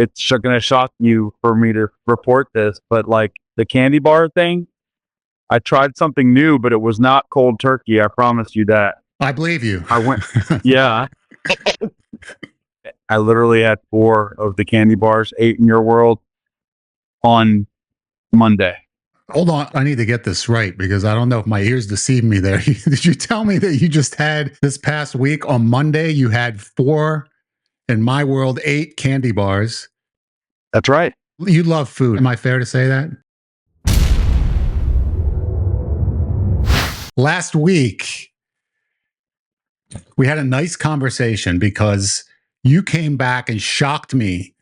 it's going to shock you for me to report this, but like the candy bar thing, I tried something new, but it was not cold turkey. I promise you that. I believe you. I went, yeah. I literally had 4 of the candy bars, 8 in your world, on Monday. Hold on. I need to get this right because I don't know if my ears deceived me there. Did you tell me that you just had this past week on Monday, you had 4, in my world, 8 candy bars? That's right. You love food. Am I fair to say that? Last week, we had a nice conversation because you came back and shocked me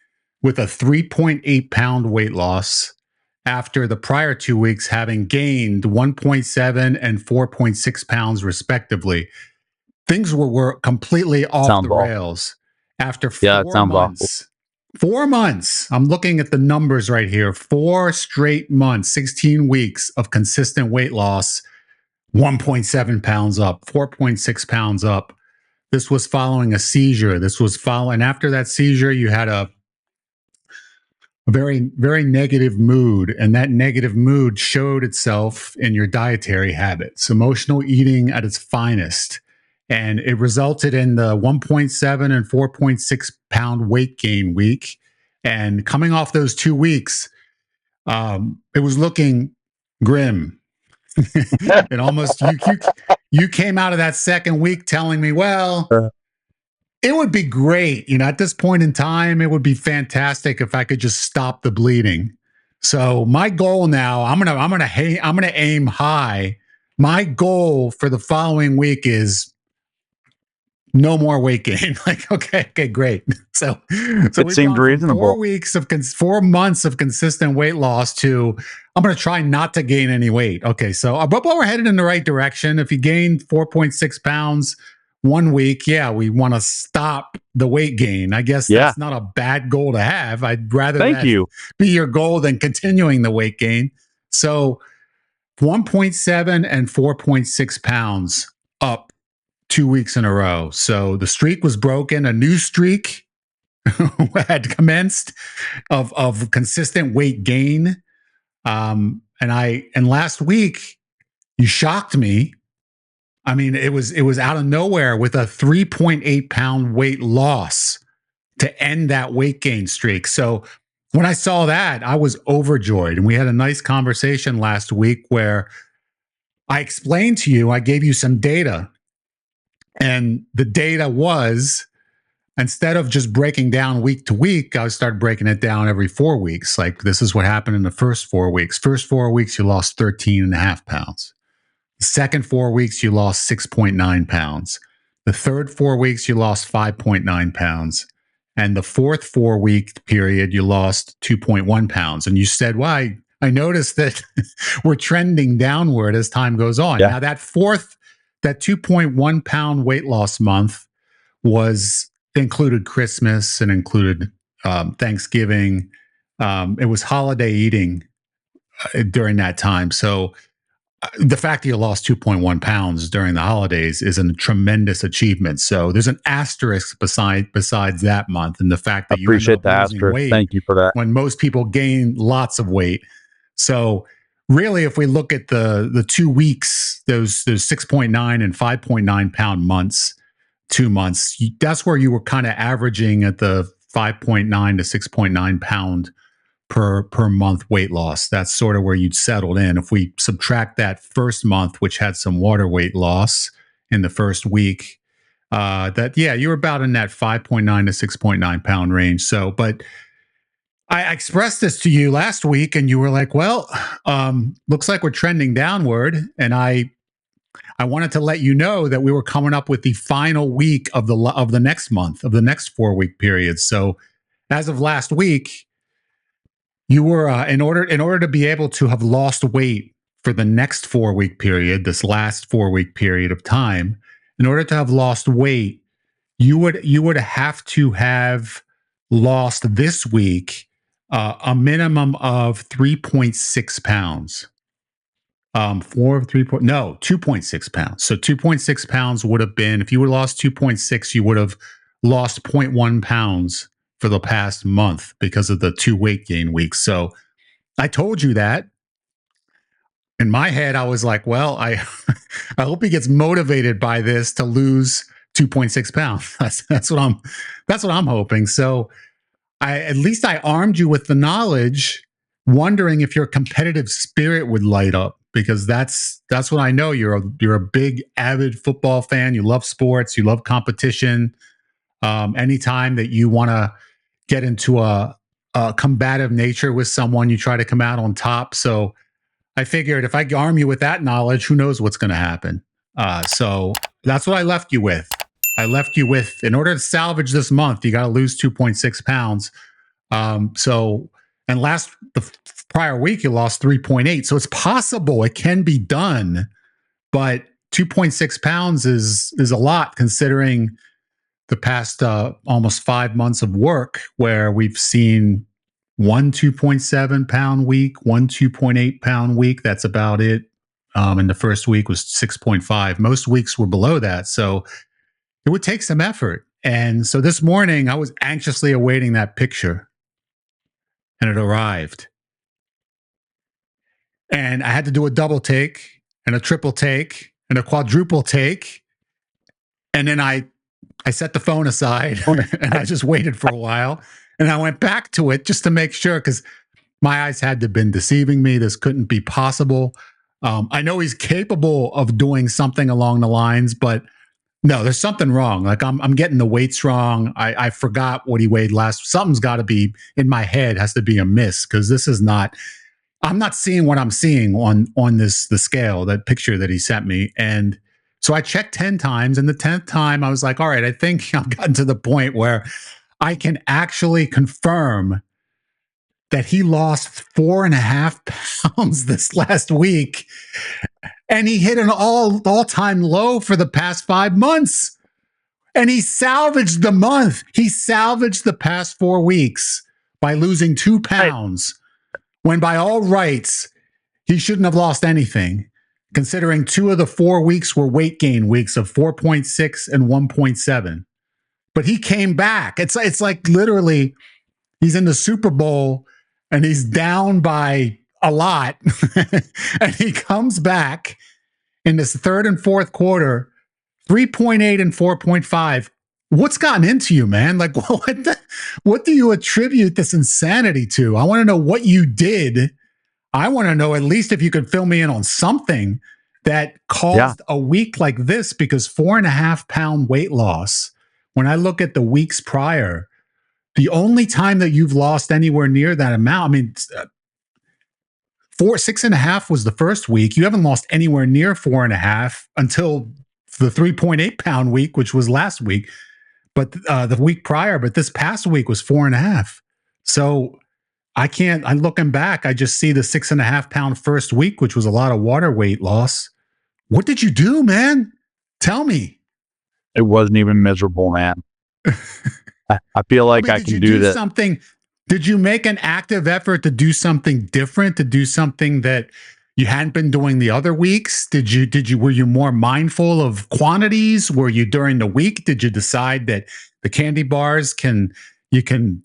with a 3.8 pound weight loss after the prior 2 weeks having gained 1.7 and 4.6 pounds respectively. Things were completely off the rails after 4 months. Awful. 4 months. I'm looking at the numbers right here. 4 straight months, 16 weeks of consistent weight loss, 1.7 pounds up, 4.6 pounds up. This was following a seizure. And after that seizure, you had a very, very negative mood. And that negative mood showed itself in your dietary habits, emotional eating at its finest. And it resulted in the 1.7 and 4.6 pound weight gain week. And coming off those 2 weeks, it was looking grim. And almost you came out of that second week telling me, well, it would be great. At this point in time, it would be fantastic if I could just stop the bleeding. So my goal now, I'm gonna aim high. My goal for the following week is no more weight gain. Like, okay, great. So it seemed reasonable. 4 months of consistent weight loss to I'm going to try not to gain any weight. Okay, so but we're headed in the right direction. If you gain 4.6 pounds 1 week, yeah, we want to stop the weight gain. I guess that's not a bad goal to have. I'd rather be your goal than continuing the weight gain. So 1.7 and 4.6 pounds up 2 weeks in a row. So the streak was broken. A new streak had commenced of consistent weight gain. And last week you shocked me. I mean, it was out of nowhere with a 3.8 pound weight loss to end that weight gain streak. So when I saw that, I was overjoyed. And we had a nice conversation last week where I explained to you, I gave you some data. And the data was, instead of just breaking down week to week, I started breaking it down every 4 weeks. Like, this is what happened in the first 4 weeks. First 4 weeks, you lost 13.5 pounds. The second 4 weeks, you lost 6.9 pounds. The third 4 weeks, you lost 5.9 pounds. And the fourth 4 week period, you lost 2.1 pounds. And you said, well, I noticed that we're trending downward as time goes on. Yeah. Now, that 2.1 pound weight loss month included Christmas and included Thanksgiving. It was holiday eating during that time. So the fact that you lost 2.1 pounds during the holidays is a tremendous achievement. So there's an asterisk besides that month, and the fact that you appreciate the asterisk. Weight Thank you for that. When most people gain lots of weight. So really, if we look at the 2 weeks, those 6.9 and 5.9 pound months, 2 months, that's where you were kind of averaging at the 5.9 to 6.9 pound per month weight loss. That's sort of where you'd settled in. If we subtract that first month, which had some water weight loss in the first week, you were about in that 5.9 to 6.9 pound range. So, but I expressed this to you last week and you were like, well, looks like we're trending downward. And I wanted to let you know that we were coming up with the final week of the next month, of the next 4 week period. So as of last week, you were in order to be able to have lost weight for the next 4 week period, this last 4 week period of time, in order to have lost weight, you would have to have lost this week a minimum of 3.6 pounds. 2.6 pounds. So 2.6 pounds would have been, if you would have lost 2.6, you would have lost 0.1 pounds for the past month because of the 2 weight gain weeks. So I told you that. In my head, I was like, well, I I hope he gets motivated by this to lose 2.6 pounds. That's what I'm hoping. So at least I armed you with the knowledge, wondering if your competitive spirit would light up, because that's what I know. You're a big avid football fan. You love sports. You love competition. Anytime that you want to get into a combative nature with someone, you try to come out on top. So I figured if I arm you with that knowledge, who knows what's going to happen. So that's what I left you with. I left you with, in order to salvage this month, you got to lose 2.6 pounds. And the prior week, you lost 3.8. So it's possible, it can be done, but 2.6 pounds is a lot, considering the past almost 5 months of work where we've seen one 2.7 pound week, one 2.8 pound week. That's about it. And the first week was 6.5. Most weeks were below that. So it would take some effort. And so this morning I was anxiously awaiting that picture, and it arrived. And I had to do a double take and a triple take and a quadruple take. And then I set the phone aside and I just waited for a while. And I went back to it just to make sure, because my eyes had to have been deceiving me. This couldn't be possible. I know he's capable of doing something along the lines, but no, there's something wrong. Like I'm getting the weights wrong. I forgot what he weighed last. Something's got to be in my head, has to be amiss, because this is not. I'm not seeing what I'm seeing on the scale, that picture that he sent me. And so I checked 10 times, and the 10th time I was like, all right, I think I've gotten to the point where I can actually confirm that he lost 4.5 pounds this last week. And he hit an all-time low for the past 5 months. And he salvaged the month. He salvaged the past 4 weeks by losing 2 pounds, when by all rights, he shouldn't have lost anything, considering 2 of the 4 weeks were weight gain weeks of 4.6 and 1.7. But he came back. It's like literally he's in the Super Bowl and he's down by a lot. And he comes back in this third and fourth quarter, 3.8 and 4.5. What's gotten into you, man? Like, what do you attribute this insanity to? I want to know what you did. I want to know, at least if you could fill me in on something that caused a week like this, because 4.5 pound weight loss. When I look at the weeks prior, the only time that you've lost anywhere near that amount, I mean, 6.5 was the first week. You haven't lost anywhere near 4.5 until the 3.8 pound week, which was last week, but the week prior. But this past week was 4.5. So I'm looking back, I just see the 6.5 pound first week, which was a lot of water weight loss. What did you do, man? Tell me. It wasn't even miserable, man. I feel like I can do that. Something. Did you make an active effort to do something different, to do something that you hadn't been doing the other weeks? Were you more mindful of quantities? Were you during the week? Did you decide that the candy bars you can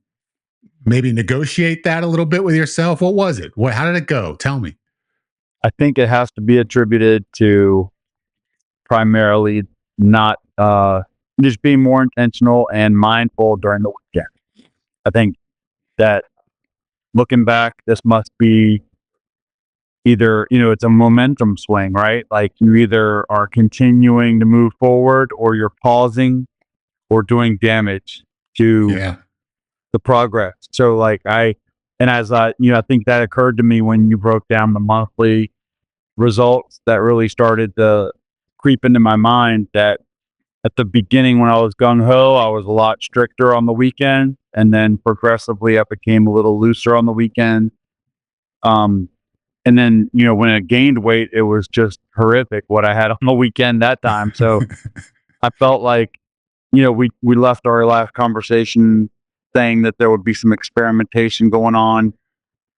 maybe negotiate that a little bit with yourself? What was it? How did it go? Tell me. I think it has to be attributed to primarily not just being more intentional and mindful during the weekend. I think that looking back, this must be either, it's a momentum swing, right? Like you either are continuing to move forward, or you're pausing or doing damage to the progress. So like I think that occurred to me when you broke down the monthly results, that really started to creep into my mind, that at the beginning when I was gung-ho, I was a lot stricter on the weekend, and then progressively I became a little looser on the weekend. And then, when I gained weight, it was just horrific what I had on the weekend that time. So I felt like, we left our last conversation saying that there would be some experimentation going on,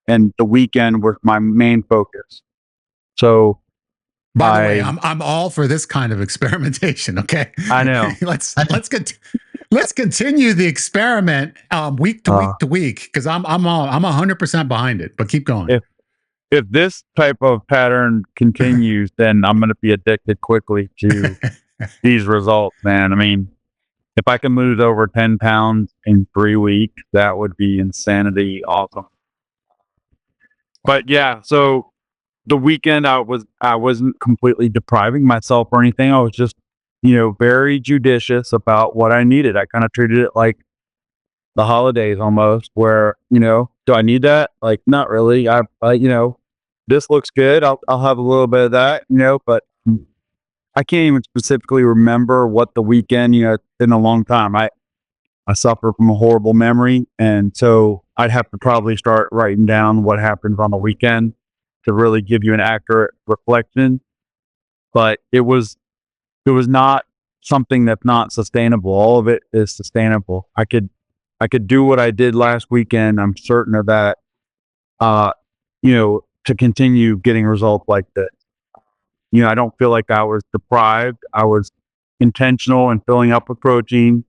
and the weekend was my main focus. So By the way, I'm all for this kind of experimentation. Okay, I know. let's continue the experiment week to week because I'm 100% behind it. But keep going. If this type of pattern continues, then I'm going to be addicted quickly to these results, man. I mean, if I can lose over 10 pounds in 3 weeks, that would be insanity awesome. But yeah, so the weekend I wasn't completely depriving myself or anything. I was just, very judicious about what I needed. I kind of treated it like the holidays almost, where, do I need that? Like, not really. This looks good. I'll have a little bit of that, but I can't even specifically remember what the weekend, it's been a long time. I suffer from a horrible memory. And so I'd have to probably start writing down what happens on the weekend to really give you an accurate reflection. But it was not something that's not sustainable. All of it is sustainable. I could do what I did last weekend. I'm certain of that, to continue getting results like this. I don't feel like I was deprived. I was intentional in filling up with protein.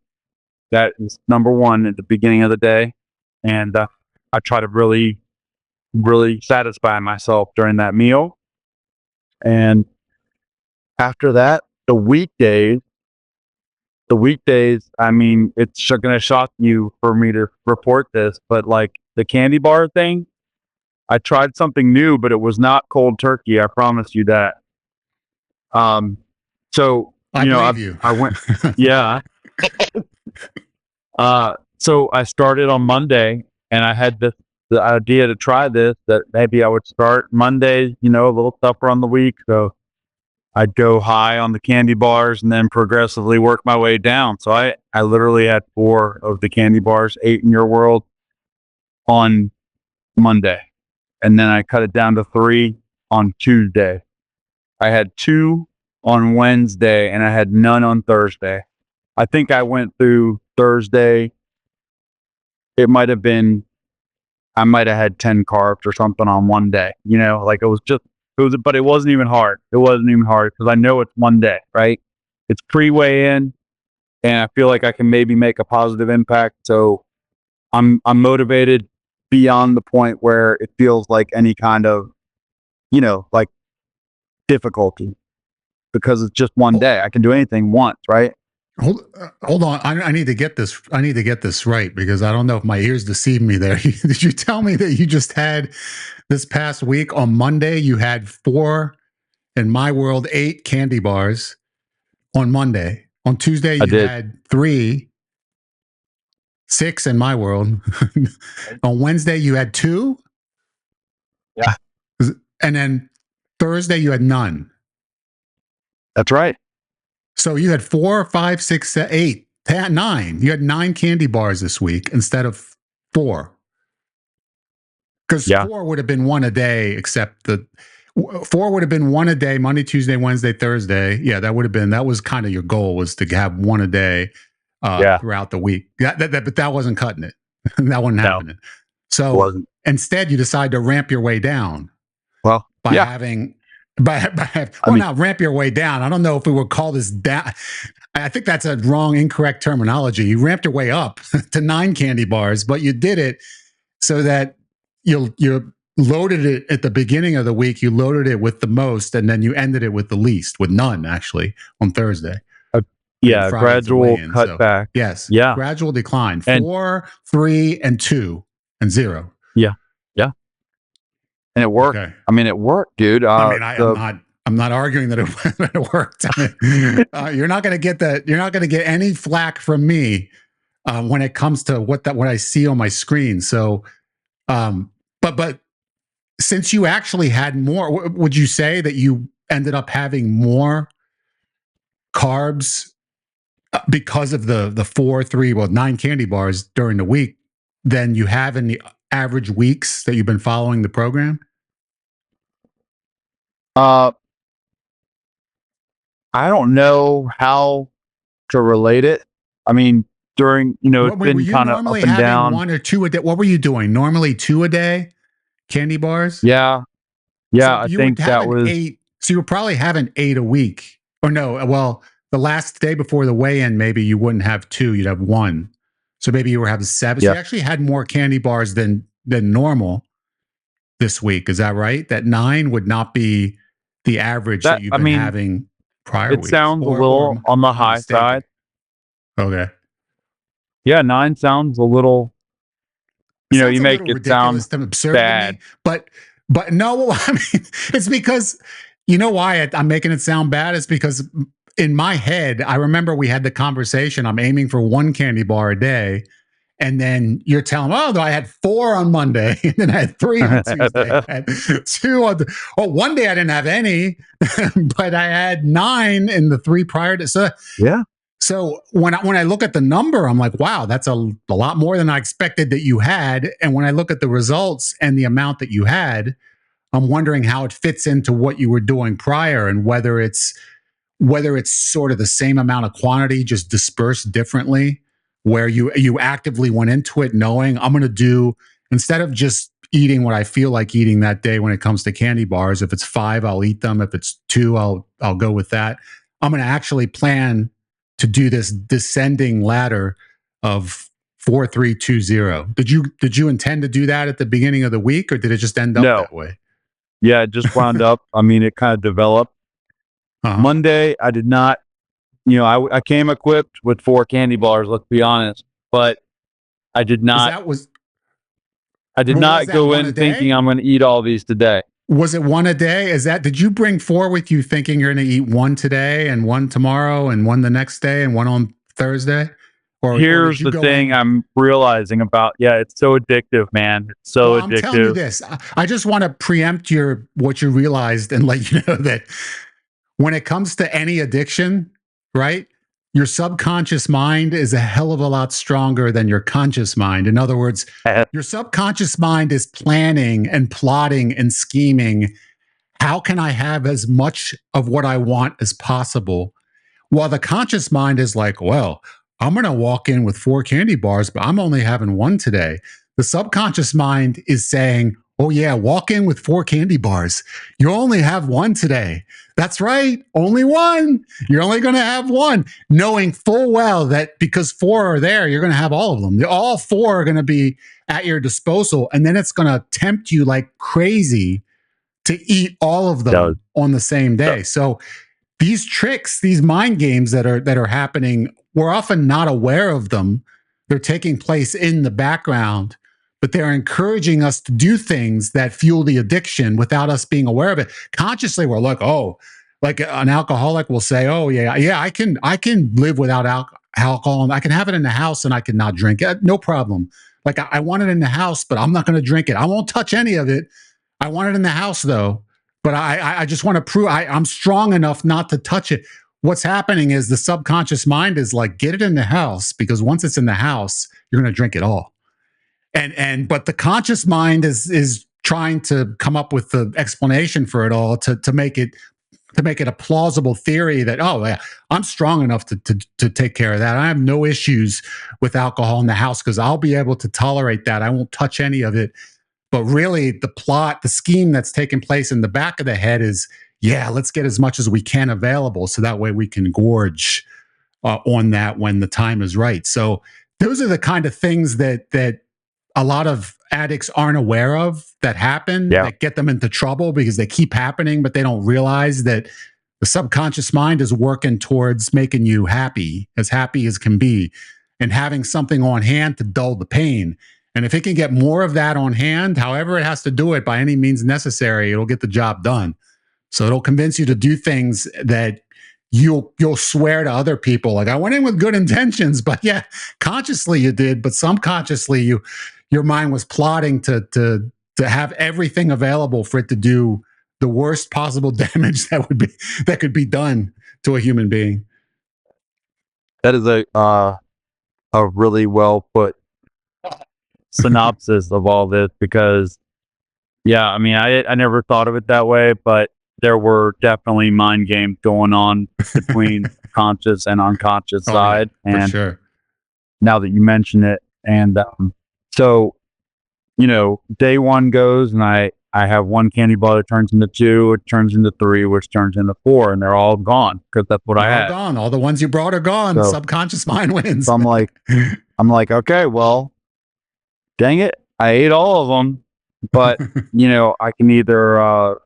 That is number one at the beginning of the day. And I try to really, really satisfy myself during that meal. And after that, the weekdays, I mean, it's going to shock you for me to report this, but like the candy bar thing, I tried something new, but it was not cold turkey. I promise you that. So, I went, yeah. So I started on Monday and I had the idea to try this, that maybe I would start Monday, a little tougher on the week. So I'd go high on the candy bars and then progressively work my way down. So I literally had 4 of the candy bars, 8 in your world, on Monday. And then I cut it down to 3 on Tuesday. I had 2 on Wednesday and I had none on Thursday. I think I went through Thursday. I might have had 10 carbs or something on one day, like but it wasn't even hard. It wasn't even hard because I know it's one day, right? It's pre-weigh in and I feel like I can maybe make a positive impact. So I'm motivated beyond the point where it feels like any kind of, like difficulty, because it's just one day. I can do anything once, right? Hold on. I need to get this. I need to get this right because I don't know if my ears deceived me there. Did you tell me that you just had this past week on Monday? You had 4, in my world, 8 candy bars on Monday. On Tuesday, you had 3, 6 in my world. On Wednesday, you had 2. Yeah. And then Thursday, you had none. That's right. So you had 4, 5, 6, 7, 8, 10, 9. You had 9 candy bars this week instead of 4. Because 4 would have been one a day, except 4 would have been one a day, Monday, Tuesday, Wednesday, Thursday. Yeah, that was kind of your goal, was to have one a day throughout the week. But that wasn't cutting it. That wasn't happening. So instead, you decide to ramp your way down. Well, by having. Not ramp your way down. I don't know if we would call this down. I think that's a wrong, incorrect terminology. You ramped your way up to 9 candy bars, but you did it so that you loaded it at the beginning of the week. You loaded it with the most, and then you ended it with the least, with none actually on Thursday. Gradual cut back. Yes. Yeah. Gradual decline. 4, 3, and 2, and 0. Yeah. Yeah. And it worked. Okay. I mean, it worked, dude. I'm not arguing that it worked. I mean, you're not going to get that. You're not going to get any flack from me when it comes to what I see on my screen. So, but since you actually had more, would you say that you ended up having more carbs because of the 4, 3, 9 candy bars during the week than you have in the average weeks that you've been following the program? I don't know how to relate it. I mean, during, it's been kind of up and down. 1 or 2 a day. What were you doing? Normally 2 a day, candy bars? Yeah. Yeah, so I think that was 8 So you probably haven't 8 a week. Or no, well, the last day before the weigh-in, maybe you wouldn't have 2, you'd have 1. So maybe you were having 7. So Yeah. you actually had more candy bars than normal this week. Is that right? That 9 would not be the average that you've been having prior it weeks. sounds a little on the high side. Okay. Yeah, 9 sounds a little, you make it ridiculous, sound absurd bad. to me, but no, I mean, it's because, you know why I'm making it sound bad? It's because in my head, I remember we had the conversation. I'm aiming for 1 candy bar a day. And then you're telling me, oh, I had 4 on Monday, and then I had 3 on Tuesday, I had 2 on one day I didn't have any, but I had 9 in the 3 prior to. So Yeah. So when I look at the number, I'm like, wow, that's a lot more than I expected that you had. And when I look at the results and the amount that you had, I'm wondering how it fits into what you were doing prior, and whether it's sort of the same amount of quantity just dispersed differently, where you actively went into it knowing I'm going to do, instead of just eating what I feel like eating that day when it comes to candy bars. If it's 5, I'll eat them. If it's 2, I'll go with that. I'm going to actually plan to do this descending ladder of 4-3-2-0. Did you intend to do that at the beginning of the week, or did it just end up that way? Yeah, it just wound up. I mean, it kind of developed. Monday, I did not, I came equipped with 4 candy bars, let's be honest, but I did not, I did not go in thinking I'm going to eat all these today. Was it 1 a day? Did you bring 4 with you thinking you're going to eat 1 today and 1 tomorrow and 1 the next day and 1 on Thursday? Here's the thing I'm realizing about, it's so addictive, man. It's so addictive. I'm telling you this. I just want to preempt what you realized and let you know that when it comes to any addiction, right? Your subconscious mind is a hell of a lot stronger than your conscious mind. In other words, your subconscious mind is planning and plotting and scheming. How can I have as much of what I want as possible? While the conscious mind is like, well, I'm going to walk in with 4 candy bars, but I'm only having 1 today. The subconscious mind is saying, oh yeah, walk in with 4 candy bars. You only have 1 today. That's right. Only 1. You're only going to have 1, knowing full well that because 4 are there, you're going to have all of them. All 4 are going to be at your disposal. And then it's going to tempt you like crazy to eat all of them on the same day. So these tricks, these mind games that are happening, we're often not aware of them. They're taking place in the background, but they're encouraging us to do things that fuel the addiction without us being aware of it. Consciously, we're like, oh, like an alcoholic will say, oh yeah, I can live without alcohol, and I can have it in the house and I can not drink it. No problem. Like I want it in the house, but I'm not going to drink it. I won't touch any of it. I want it in the house though, but I just want to prove I'm strong enough not to touch it. What's happening is the subconscious mind is like, get it in the house, because once it's in the house, you're going to drink it all. But the conscious mind is trying to come up with the explanation for it all to make it a plausible theory that, oh yeah, I'm strong enough to take care of that. I have no issues with alcohol in the house because I'll be able to tolerate that. I won't touch any of it. But really, the plot, the scheme that's taking place in the back of the head is, yeah, let's get as much as we can available so that way we can gorge on that when the time is right. So those are the kind of things that a lot of addicts aren't aware of that happen, that get them into trouble because they keep happening, but they don't realize that the subconscious mind is working towards making you happy as can be, and having something on hand to dull the pain. And if it can get more of that on hand, however it has to do it, by any means necessary, it'll get the job done. So it'll convince you to do things that you'll swear to other people, like, I went in with good intentions, but yeah, consciously you did, but subconsciously your mind was plotting to have everything available for it to do the worst possible damage that could be done to a human being. That is a really well put synopsis of all this, because I mean, I never thought of it that way, but there were definitely mind games going on between conscious and unconscious side. Yeah, for sure. Now that you mention it, and so day 1 goes, and I I have one candy bar that turns into 2, it turns into 3, which turns into 4, and they're all gone because that's what I They're all had. gone. All the ones you brought are gone. So- Subconscious mind wins. So I'm like, okay, well, dang it, I ate all of them, but I can either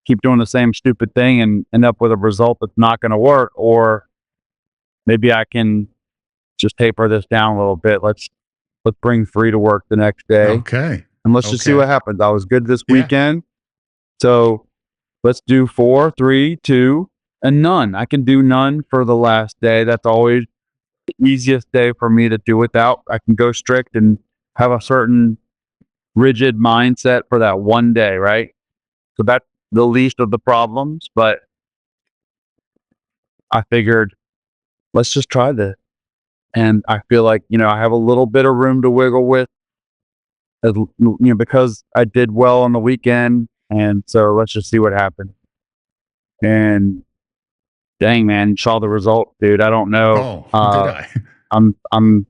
keep doing the same stupid thing and end up with a result that's not going to work, or maybe I can just taper this down a little bit. Let's bring 3 to work the next day. Okay. And let's just see what happens. I was good this weekend. So let's do 4, 3, 2, and none. I can do none for the last day. That's always the easiest day for me to do without. I can go strict and have a certain rigid mindset for that one day, right? So that's the least of the problems. But I figured, let's just try this. And I feel like, I have a little bit of room to wiggle with, because I did well on the weekend. And so let's just see what happens. And dang, man, you saw the result, dude. I don't know. Oh, did I? I'm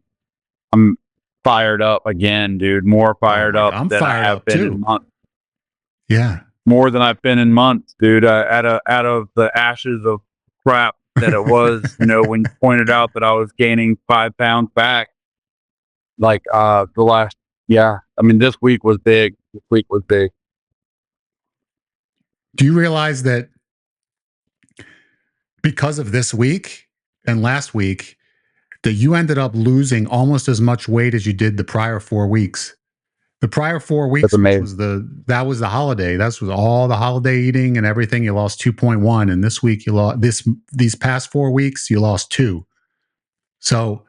fired up again, dude. More fired up I'm than fired I have up been too. in months. Yeah. More than I've been in months, dude. Out of the ashes of crap that it was, when you pointed out that I was gaining 5 pounds back, like the last, this week was big. This week was big. Do you realize that because of this week and last week, that you ended up losing almost as much weight as you did the prior 4 weeks? The prior 4 weeks, which was that was the holiday. That was all the holiday eating and everything. You lost 2.1, and this week you lost these past 4 weeks you lost 2. So,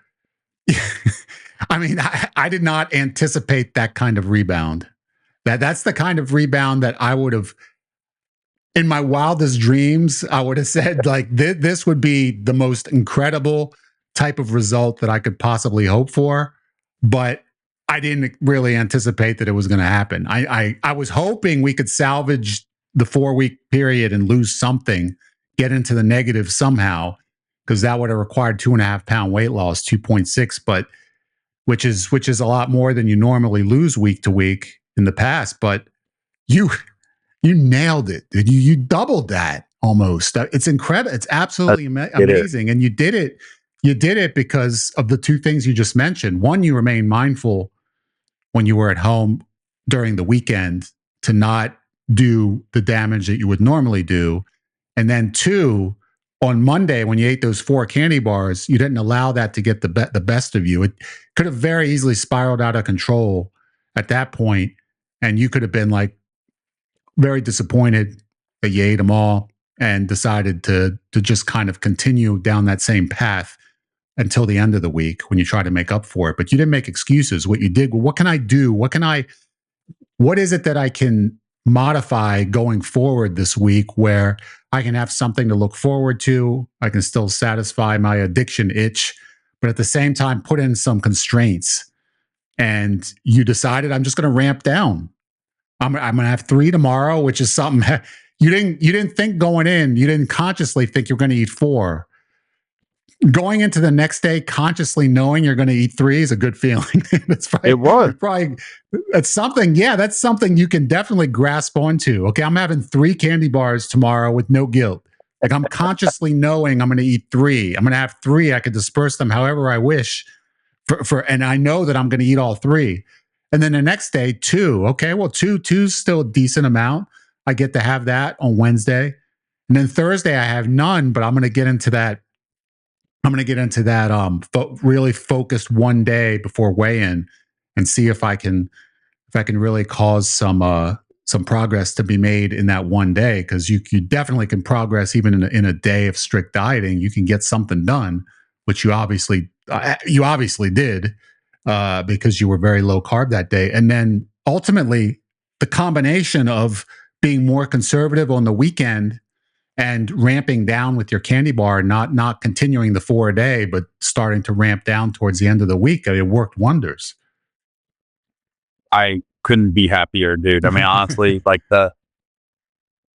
I did not anticipate that kind of rebound. That's the kind of rebound that I would have, in my wildest dreams, I would have said like this would be the most incredible type of result that I could possibly hope for, but I didn't really anticipate that it was going to happen. I was hoping we could salvage the 4-week period and lose something, get into the negative somehow, because that would have required 2.5 pound weight loss, 2.6, but which is a lot more than you normally lose week to week in the past. But you nailed it, dude. You doubled that almost. It's incredible. It's absolutely amazing. And you did it. You did it because of the 2 things you just mentioned. One, you remain mindful when you were at home during the weekend to not do the damage that you would normally do. And then 2, on Monday, when you ate those 4 candy bars, you didn't allow that to get the best of you. It could have very easily spiraled out of control at that point, and you could have been like very disappointed that you ate them all and decided to just kind of continue down that same path until the end of the week when you try to make up for it. But you didn't make excuses. What you did, well, what can I do? What is it that I can modify going forward this week where I can have something to look forward to? I can still satisfy my addiction itch, but at the same time, put in some constraints. And you decided, I'm just going to ramp down. I'm going to have 3 tomorrow, which is something you didn't think going in. You didn't consciously think you're going to eat 4. Going into the next day, consciously knowing you're going to eat 3 is a good feeling. That's something. Yeah, that's something you can definitely grasp onto. Okay, I'm having 3 candy bars tomorrow with no guilt. Like, I'm consciously knowing I'm going to eat 3. I'm going to have 3. I could disperse them however I wish. And I know that I'm going to eat all 3. And then the next day, 2. Okay, well, two's still a decent amount. I get to have that on Wednesday. And then Thursday, I have none, but I'm going to get into that. Really focused one day before weigh-in and see if I can really cause some progress to be made in that one day, because you definitely can progress even in a day of strict dieting. You can get something done, which you obviously did, because you were very low carb that day. And then ultimately, the combination of being more conservative on the weekend and ramping down with your candy bar, not continuing the 4 a day, but starting to ramp down towards the end of the week, it worked wonders. I couldn't be happier, dude. I mean, honestly, like the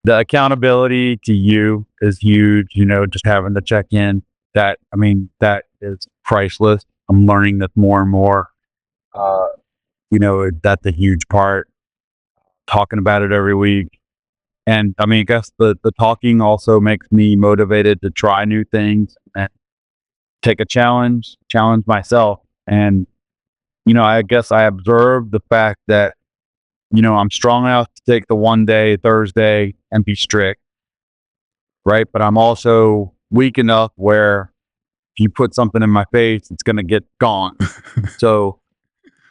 accountability to you is huge. Just having to check in, that is priceless. I'm learning this more and more. That's a huge part. talking about it every week. And I mean, I guess the talking also makes me motivated to try new things and take a challenge myself. And, I guess I observed the fact that, I'm strong enough to take the one day, Thursday, and be strict, right? But I'm also weak enough where if you put something in my face, it's going to get gone. So,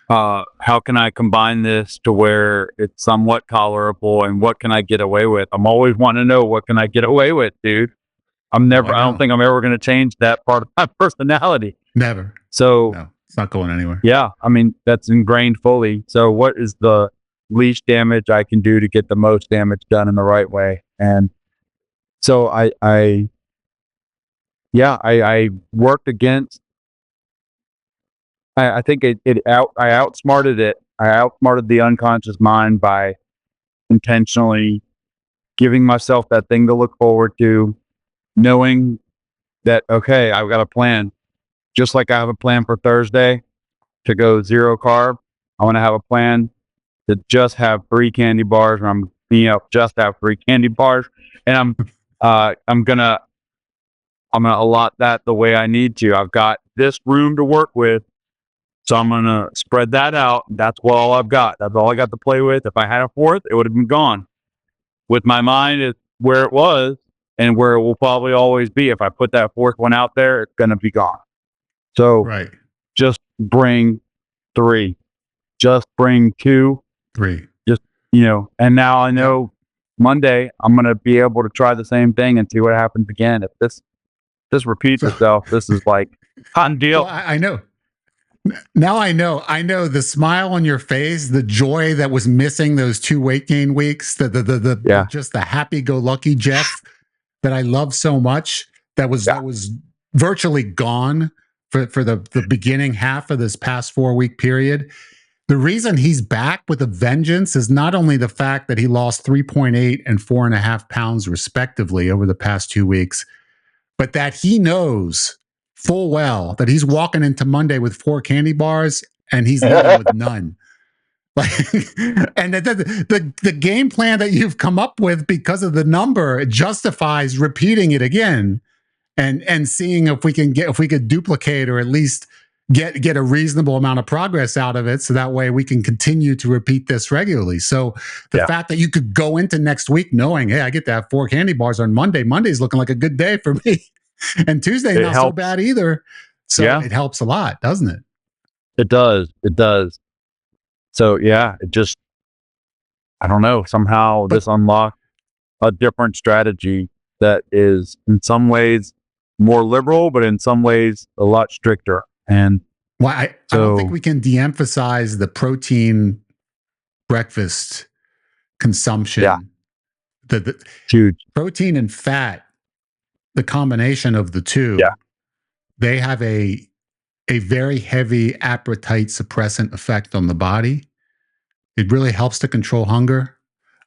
how can I combine this to where it's somewhat tolerable, and what can I get away with? I'm always wanting to know, what can I get away with, dude? I don't think I'm ever going to change that part of my personality. Never. So no, it's not going anywhere. Yeah. I mean, that's ingrained fully. So what is the least damage I can do to get the most damage done in the right way? And so I worked against, I think I outsmarted it. I outsmarted the unconscious mind by intentionally giving myself that thing to look forward to, knowing that, okay, I've got a plan. Just like I have a plan for Thursday to go 0 carb, I want to have a plan to just have 3 candy bars, or I'm just have 3 candy bars, and I'm gonna allot that the way I need to. I've got this room to work with, so I'm gonna spread that out. That's all I've got. That's all I got to play with. If I had a fourth, it would have been gone. With my mind, it's where it was and where it will probably always be. If I put that fourth one out there, it's gonna be gone. So right. Just bring 3. Just bring 2. 3. Just, and now I know Monday I'm going to be able to try the same thing and see what happens again. If this repeats itself, this is like hot deal. Well, I know. Now I know the smile on your face, the joy that was missing those 2 weight gain weeks, just the happy-go-lucky Jeff that I love so much, that was virtually gone for the beginning half of this past 4-week period. The reason he's back with a vengeance is not only the fact that he lost 3.8 and 4.5 pounds respectively over the past 2 weeks, but that he knows full well that he's walking into Monday with 4 candy bars and he's leaving with none. And the game plan that you've come up with because of the number, it justifies repeating it again and seeing if we could duplicate, or at least get a reasonable amount of progress out of it, so that way we can continue to repeat this regularly. So the fact that you could go into next week knowing, hey, I get to have 4 candy bars on Monday. Monday's looking like a good day for me. And Tuesday's not so bad either. So it helps a lot, doesn't it? It does. It does. So it just, I don't know, somehow this unlocked a different strategy that is in some ways more liberal, but in some ways a lot stricter. And I don't think we can de-emphasize the protein breakfast consumption. Yeah. The huge. Protein and fat, the combination of the two, they have a very heavy appetite suppressant effect on the body. It really helps to control hunger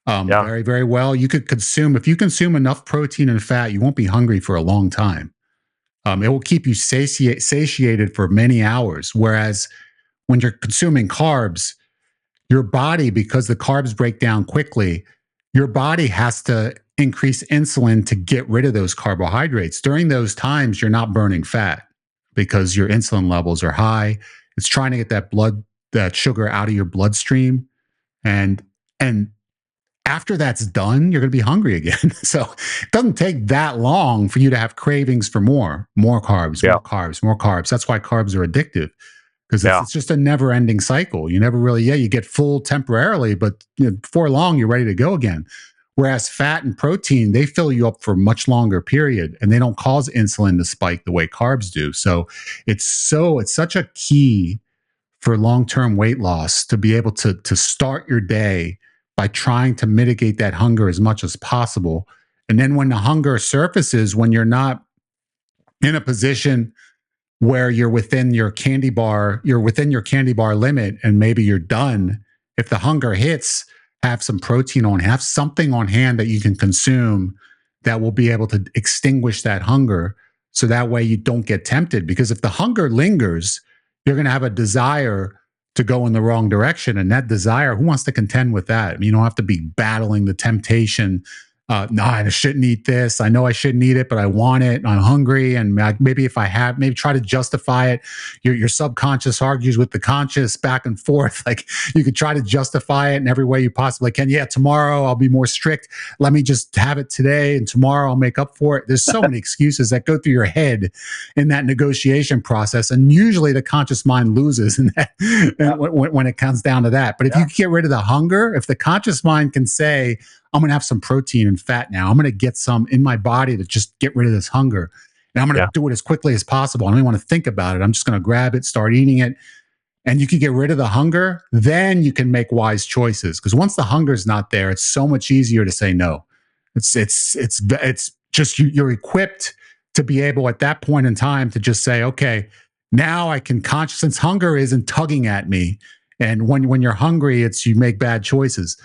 very, very well. You could if you consume enough protein and fat, you won't be hungry for a long time. It will keep you satiated for many hours. Whereas when you're consuming carbs, your body, because the carbs break down quickly, your body has to increase insulin to get rid of those carbohydrates. During those times, you're not burning fat because your insulin levels are high. It's trying to get that sugar out of your bloodstream. And after that's done, you're going to be hungry again. So it doesn't take that long for you to have cravings for more carbs, more carbs, more carbs. That's why carbs are addictive, because it's just a never ending cycle. You never really, you get full temporarily, but before long, you're ready to go again. Whereas fat and protein, they fill you up for a much longer period, and they don't cause insulin to spike the way carbs do. So it's such a key for long-term weight loss to be able to start your day by trying to mitigate that hunger as much as possible. And then when the hunger surfaces, when you're not in a position where you're within your candy bar limit, and maybe you're done, if the hunger hits, have some protein have something on hand that you can consume that will be able to extinguish that hunger. So that way you don't get tempted, because if the hunger lingers, you're going to have a desire to go in the wrong direction. And that desire, who wants to contend with that? I mean, you don't have to be battling the temptation. No, I shouldn't eat this. I know I shouldn't eat it, but I want it. I'm hungry. And maybe if I have, maybe try to justify it. Your subconscious argues with the conscious back and forth. Like you could try to justify it in every way you possibly can. Yeah, tomorrow I'll be more strict. Let me just have it today, and tomorrow I'll make up for it. There's so many excuses that go through your head in that negotiation process. And usually the conscious mind loses in that, when it comes down to that. But if you get rid of the hunger, if the conscious mind can say, I'm going to have some protein and fat now, I'm going to get some in my body to just get rid of this hunger. And I'm going to do it as quickly as possible. I don't even want to think about it. I'm just going to grab it, start eating it. And you can get rid of the hunger. Then you can make wise choices. Because once the hunger is not there, it's so much easier to say no. It's just you're equipped to be able at that point in time to just say, okay, now I can since hunger isn't tugging at me. And when you're hungry, you make bad choices.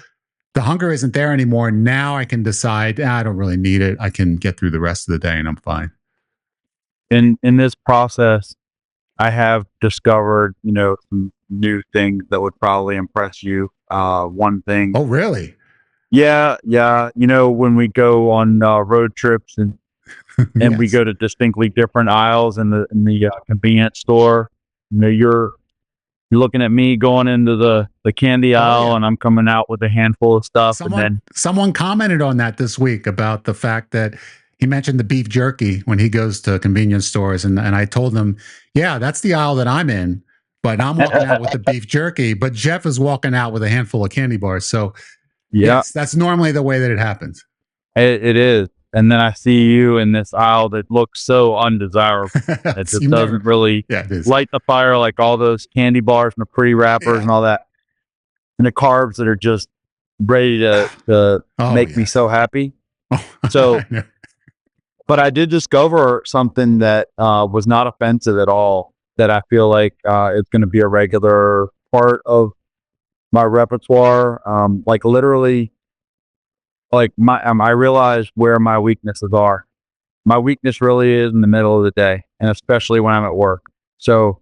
The hunger isn't there anymore. Now I can decide, I don't really need it. I can get through the rest of the day and I'm fine. In this process, I have discovered, some new things that would probably impress you. One thing. Oh, really? Yeah. When we go on road trips and we go to distinctly different aisles in the convenience store, you're looking at me going into the candy aisle, and I'm coming out with a handful of stuff. Someone commented on that this week about the fact that he mentioned the beef jerky when he goes to convenience stores. And I told him, yeah, that's the aisle that I'm in, but I'm walking out with the beef jerky, but Jeff is walking out with a handful of candy bars. So yes, that's normally the way that it happens. It is. And then I see you in this aisle that looks so undesirable. It just doesn't really light the fire like all those candy bars and the pretty wrappers and all that. And the carbs that are just ready to make me so happy. So, but I did discover something that was not offensive at all, that I feel like it's going to be a regular part of my repertoire. Like literally, like I realized where my weaknesses are. My weakness really is in the middle of the day, and especially when I'm at work. So,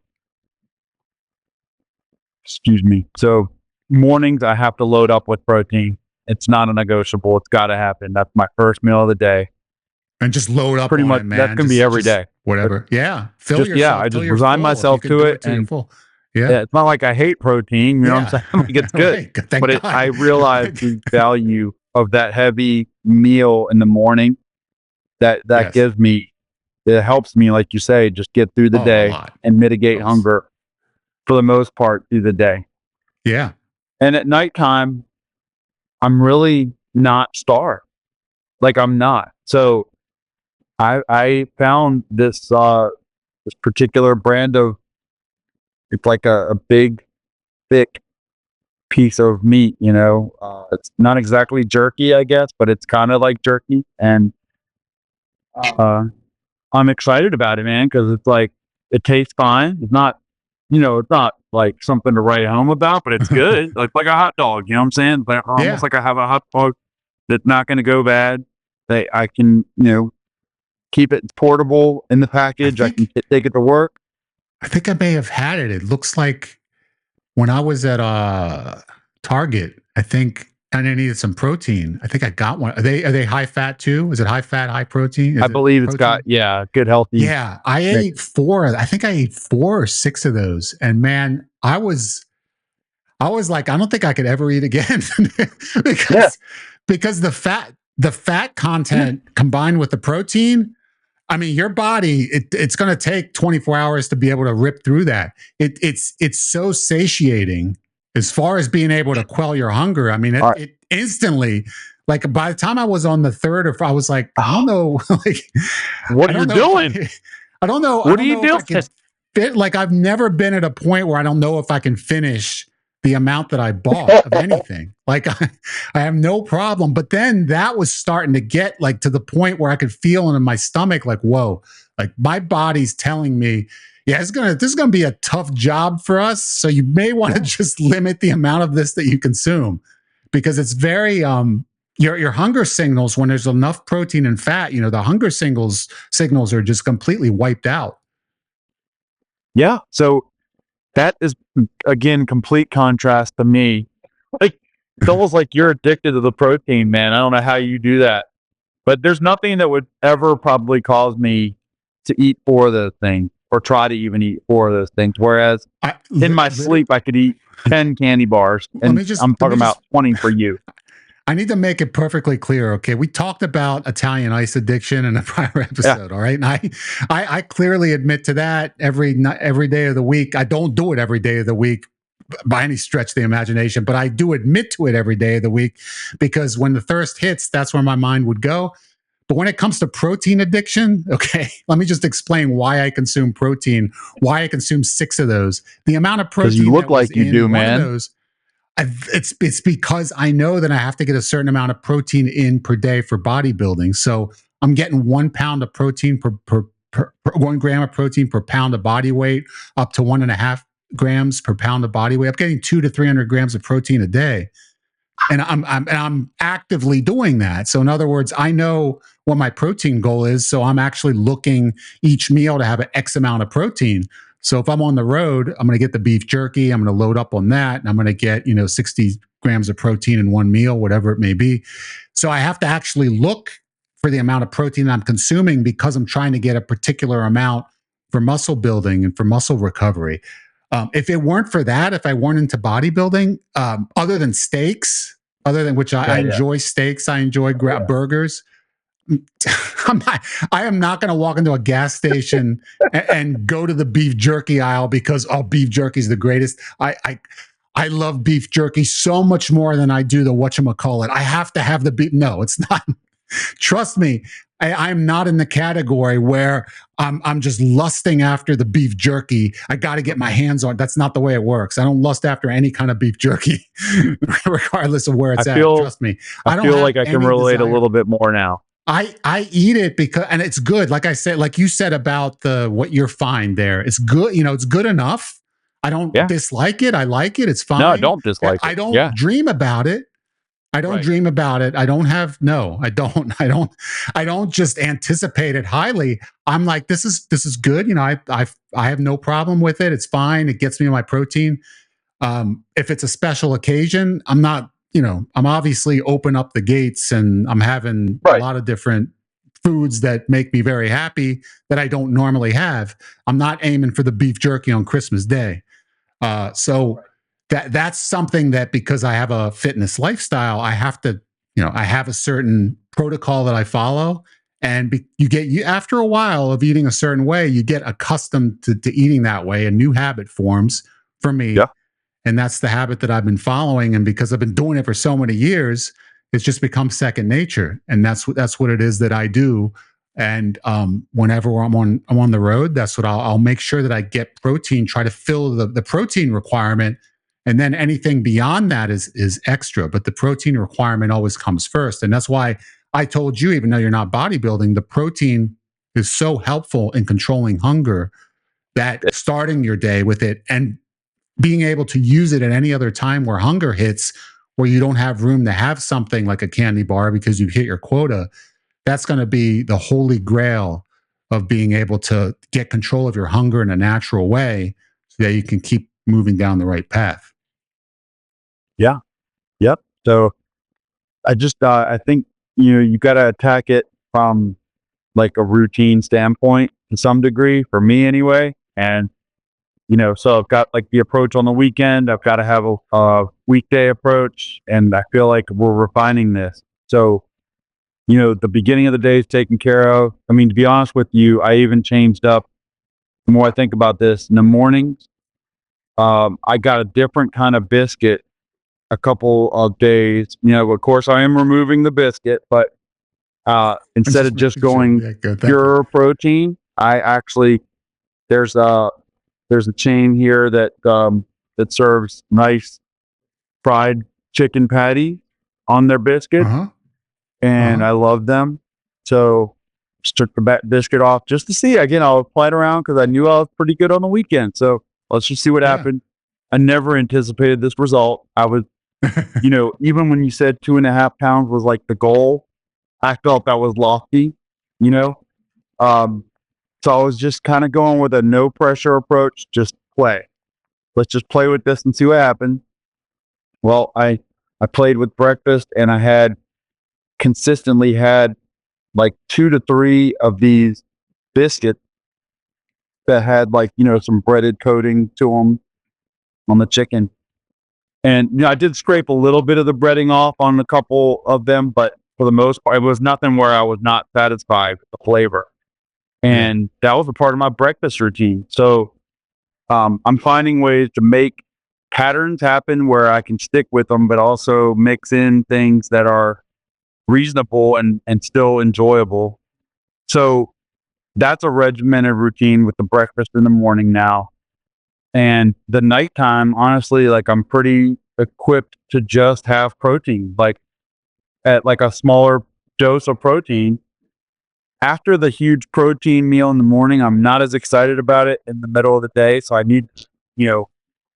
excuse me. So mornings I have to load up with protein. It's not a negotiable. It's got to happen. That's my first meal of the day. And just load up. Pretty much. It, man. That's gonna be every day. Whatever. Yeah. I just resign myself to it, and it's not like I hate protein. You know what I'm saying? Like, it's good, but I realize the value of that heavy meal in the morning. That gives me, it helps me, like you say, just get through the day and mitigate hunger for the most part through the day. Yeah. And at nighttime, I'm really not starved. Like, I'm not. So I found this particular brand of, it's like a big, thick piece of meat, it's not exactly jerky, I guess, but it's kind of like jerky. And I'm excited about it, man, because it's like, it tastes fine. It's not, it's not like something to write home about, but it's good. like a hot dog, you know what I'm saying? Like, almost like I have a hot dog that's not going to go bad. I can, keep it portable in the package. I can take it to work. I think I may have had it. It looks like when I was at Target, I think I needed some protein. I think I got one. Are they high fat too? Is it high fat, high protein? I believe it's got good healthy. Yeah, I ate 4. I think I ate 4 or 6 of those, and man, I was like, I don't think I could ever eat again because the fat content combined with the protein. I mean, your body, it's going to take 24 hours to be able to rip through that. It's so satiating as far as being able to quell your hunger. I mean, it instantly, like by the time I was on the 3rd, or I was like, I don't know, like, what are you doing? I don't know. What are you doing? Like, I've never been at a point where I don't know if I can finish the amount that I bought of anything. Like, I have no problem. But then that was starting to get like to the point where I could feel it in my stomach, like, whoa, like my body's telling me, yeah, this is gonna be a tough job for us. So you may want to just limit the amount of this that you consume, because it's very your hunger signals, when there's enough protein and fat, the hunger signals are just completely wiped out. Yeah. So that is, again, complete contrast to me. Like, it's almost like you're addicted to the protein, man. I don't know how you do that. But there's nothing that would ever probably cause me to eat 4 of those things or try to even eat 4 of those things. Whereas in my sleep, I could eat 10 candy bars, and I'm talking about 20 for you. I need to make it perfectly clear. Okay. We talked about Italian ice addiction in a prior episode. All right. And I clearly admit to that every day of the week. I don't do it every day of the week by any stretch of the imagination, but I do admit to it every day of the week, because when the thirst hits, that's where my mind would go. But when it comes to protein addiction, okay, let me just explain why I consume protein, why I consume 6 of those. The amount of protein you look like you do, man. Those, it's because I know that I have to get a certain amount of protein in per day for bodybuilding. So I'm getting 1 pound of protein per 1 gram of protein per pound of body weight, up to 1.5 grams per pound of body weight. I'm getting 200 to 300 grams of protein a day, and I'm actively doing that. So in other words, I know what my protein goal is. So I'm actually looking each meal to have an X amount of protein. So if I'm on the road, I'm going to get the beef jerky. I'm going to load up on that, and I'm going to get 60 grams of protein in one meal, whatever it may be. So I have to actually look for the amount of protein I'm consuming, because I'm trying to get a particular amount for muscle building and for muscle recovery. If it weren't for that, if I weren't into bodybuilding, other than steaks, which I enjoy steaks, I enjoy burgers. I am not going to walk into a gas station and go to the beef jerky aisle because beef jerky is the greatest. I love beef jerky so much more than I do the whatchamacallit. I have to have the beef. No, it's not. Trust me, I'm not in the category where I'm just lusting after the beef jerky. I got to get my hands on it. That's not the way it works. I don't lust after any kind of beef jerky, regardless of where it's at. Trust me. I feel like I can relate a little bit more now. I eat it because, and it's good. Like I said, like you said about what you're fine there. It's good. It's good enough. I don't dislike it. I like it. It's fine. No, I don't dislike it. I don't dream about it. I don't dream about it. I don't just anticipate it highly. I'm like, this is good. I have no problem with it. It's fine. It gets me my protein. If it's a special occasion, I'm not, I'm obviously open up the gates, and I'm having a lot of different foods that make me very happy that I don't normally have. I'm not aiming for the beef jerky on Christmas Day. So that's something that, because I have a fitness lifestyle, I have to, I have a certain protocol that I follow. And after a while of eating a certain way, you get accustomed to eating that way. A new habit forms for me. Yeah. And that's the habit that I've been following. And because I've been doing it for so many years, it's just become second nature. And that's what it is that I do. And whenever I'm on the road, that's what I'll make sure that I get protein, try to fill the protein requirement. And then anything beyond that is extra. But the protein requirement always comes first. And that's why I told you, even though you're not bodybuilding, the protein is so helpful in controlling hunger, that starting your day with it and being able to use it at any other time where hunger hits, where you don't have room to have something like a candy bar because you've hit your quota, that's going to be the holy grail of being able to get control of your hunger in a natural way so that you can keep moving down the right path. Yeah. Yep. So I think, you got to attack it from like a routine standpoint to some degree, for me anyway. And, so I've got like the approach on the weekend. I've got to have a weekday approach, and I feel like we're refining this. So, the beginning of the day is taken care of. I mean, to be honest with you, I even changed up. The more I think about this, in the mornings, I got a different kind of biscuit a couple of days. Of course, I am removing the biscuit, but instead of just going pure protein, I actually there's a chain here that serves nice fried chicken patty on their biscuit, and I love them. So just took the biscuit off just to see. Again, I'll play it around because I knew I was pretty good on the weekend. So let's just see what happened. I never anticipated this result. I was, even when you said 2.5 pounds was like the goal, I felt that was lofty, So I was just kind of going with a no pressure approach, just play. let's just play with this and see what happens. Well, I played with breakfast, and I had consistently had like 2 to 3 of these biscuits that had like, some breaded coating to them on the chicken. And I did scrape a little bit of the breading off on a couple of them, but for the most part, it was nothing where I was not satisfied with the flavor. And that was a part of my breakfast routine. So I'm finding ways to make patterns happen where I can stick with them, but also mix in things that are reasonable and still enjoyable. So that's a regimented routine with the breakfast in the morning now. And the nighttime, honestly, like I'm pretty equipped to just have protein, like at like a smaller dose of protein. After the huge protein meal in the morning, I'm not as excited about it in the middle of the day. So I need,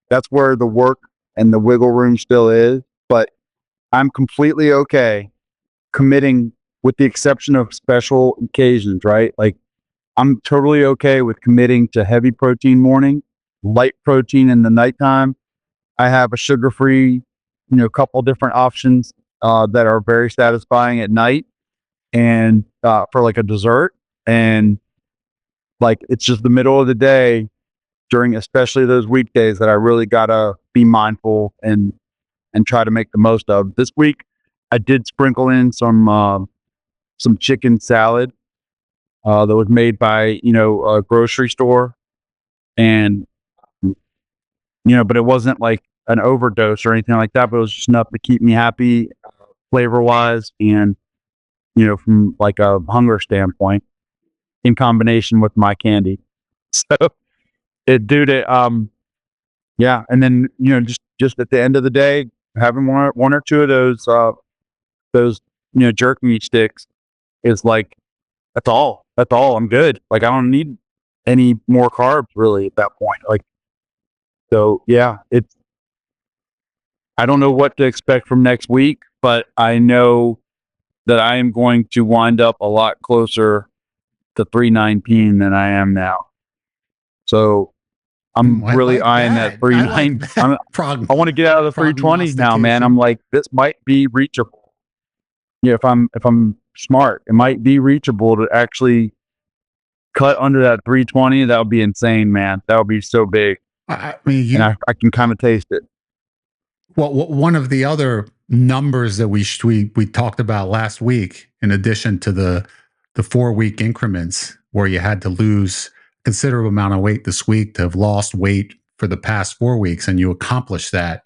that's where the work and the wiggle room still is. But I'm completely okay committing, with the exception of special occasions, right? Like I'm totally okay with committing to heavy protein morning, light protein in the nighttime. I have a sugar-free, couple different options that are very satisfying at night, and for like a dessert. And like it's just the middle of the day during, especially those weekdays, that I really gotta be mindful and try to make the most of. This week, I did sprinkle in some chicken salad that was made by a grocery store, and but it wasn't like an overdose or anything like that. But it was just enough to keep me happy, flavor wise, and from like a hunger standpoint, in combination with my candy. So it, dude, yeah. And then just at the end of the day, having one or two of those jerk meat sticks is like, that's all. That's all. I'm good. Like I don't need any more carbs really at that point. Like, so yeah, I don't know what to expect from next week, but I know that I am going to wind up a lot closer to 319 than I am now. So I'm really eyeing that 39. I want to get out of the 320s now, man. I'm like, this might be reachable. Yeah, if I'm smart, it might be reachable to actually cut under that 320. That would be insane, man. That would be so big. I mean, and I can kind of taste it. Well, one of the other numbers that we talked about last week, in addition to the 4-week increments where you had to lose a considerable amount of weight this week, to have lost weight for the past 4 weeks, and you accomplished that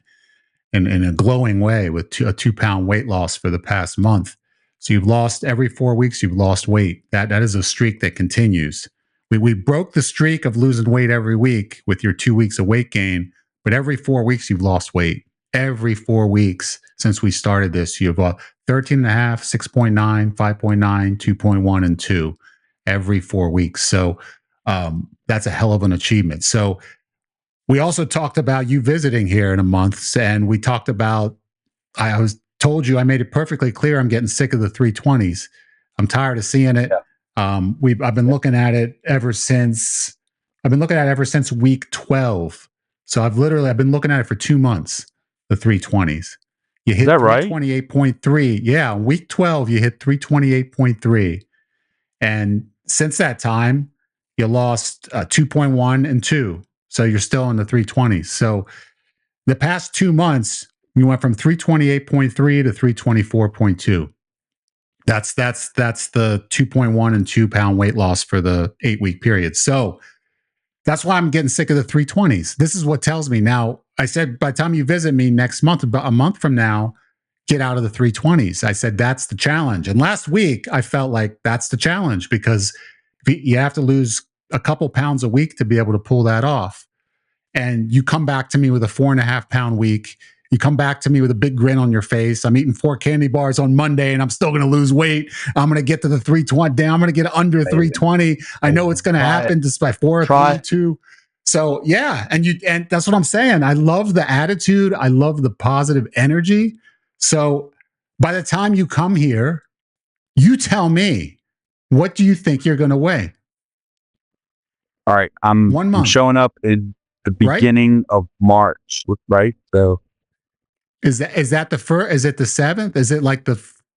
in a glowing way with a 2-pound weight loss for the past month. So you've lost every 4 weeks, you've lost weight. That is a streak that continues. We broke the streak of losing weight every week with your 2 weeks of weight gain, but every 4 weeks you've lost weight. Every 4 weeks since we started this, you've lost 13.5, 6.9, 5.9, 2.1, and 2 every 4 weeks. So that's a hell of an achievement. So we also talked about you visiting here in a month, and we talked about, I told you, I made it perfectly clear I'm getting sick of the 320s. I'm tired of seeing it. Yeah. I've been looking at it ever since week 12. So I've been looking at it for 2 months, the 320s. You hit 328.3. Yeah, week 12, you hit 328.3. And since that time, you lost 2.1 and 2. So you're still in the 320s. So the past 2 months, you went from 328.3 to 324.2. That's the 2.1 and 2 pound weight loss for the 8-week period. So that's why I'm getting sick of the 320s. This is what tells me now. I said, by the time you visit me next month, about a month from now, get out of the 320s. I said, that's the challenge. And last week, I felt like that's the challenge, because you have to lose a couple pounds a week to be able to pull that off. And you come back to me with a 4.5 pound week. You come back to me with a big grin on your face. I'm eating 4 candy bars on Monday and I'm still going to lose weight. I'm going to get to the 320. I'm going to get under 320. I know it's going to happen just by 4 or 3-2. So yeah. And that's what I'm saying. I love the attitude. I love the positive energy. So by the time you come here, you tell me, what do you think you're going to weigh? All right. I'm showing up in the beginning of March, right? So is that the first? Is it the 7th? Is it like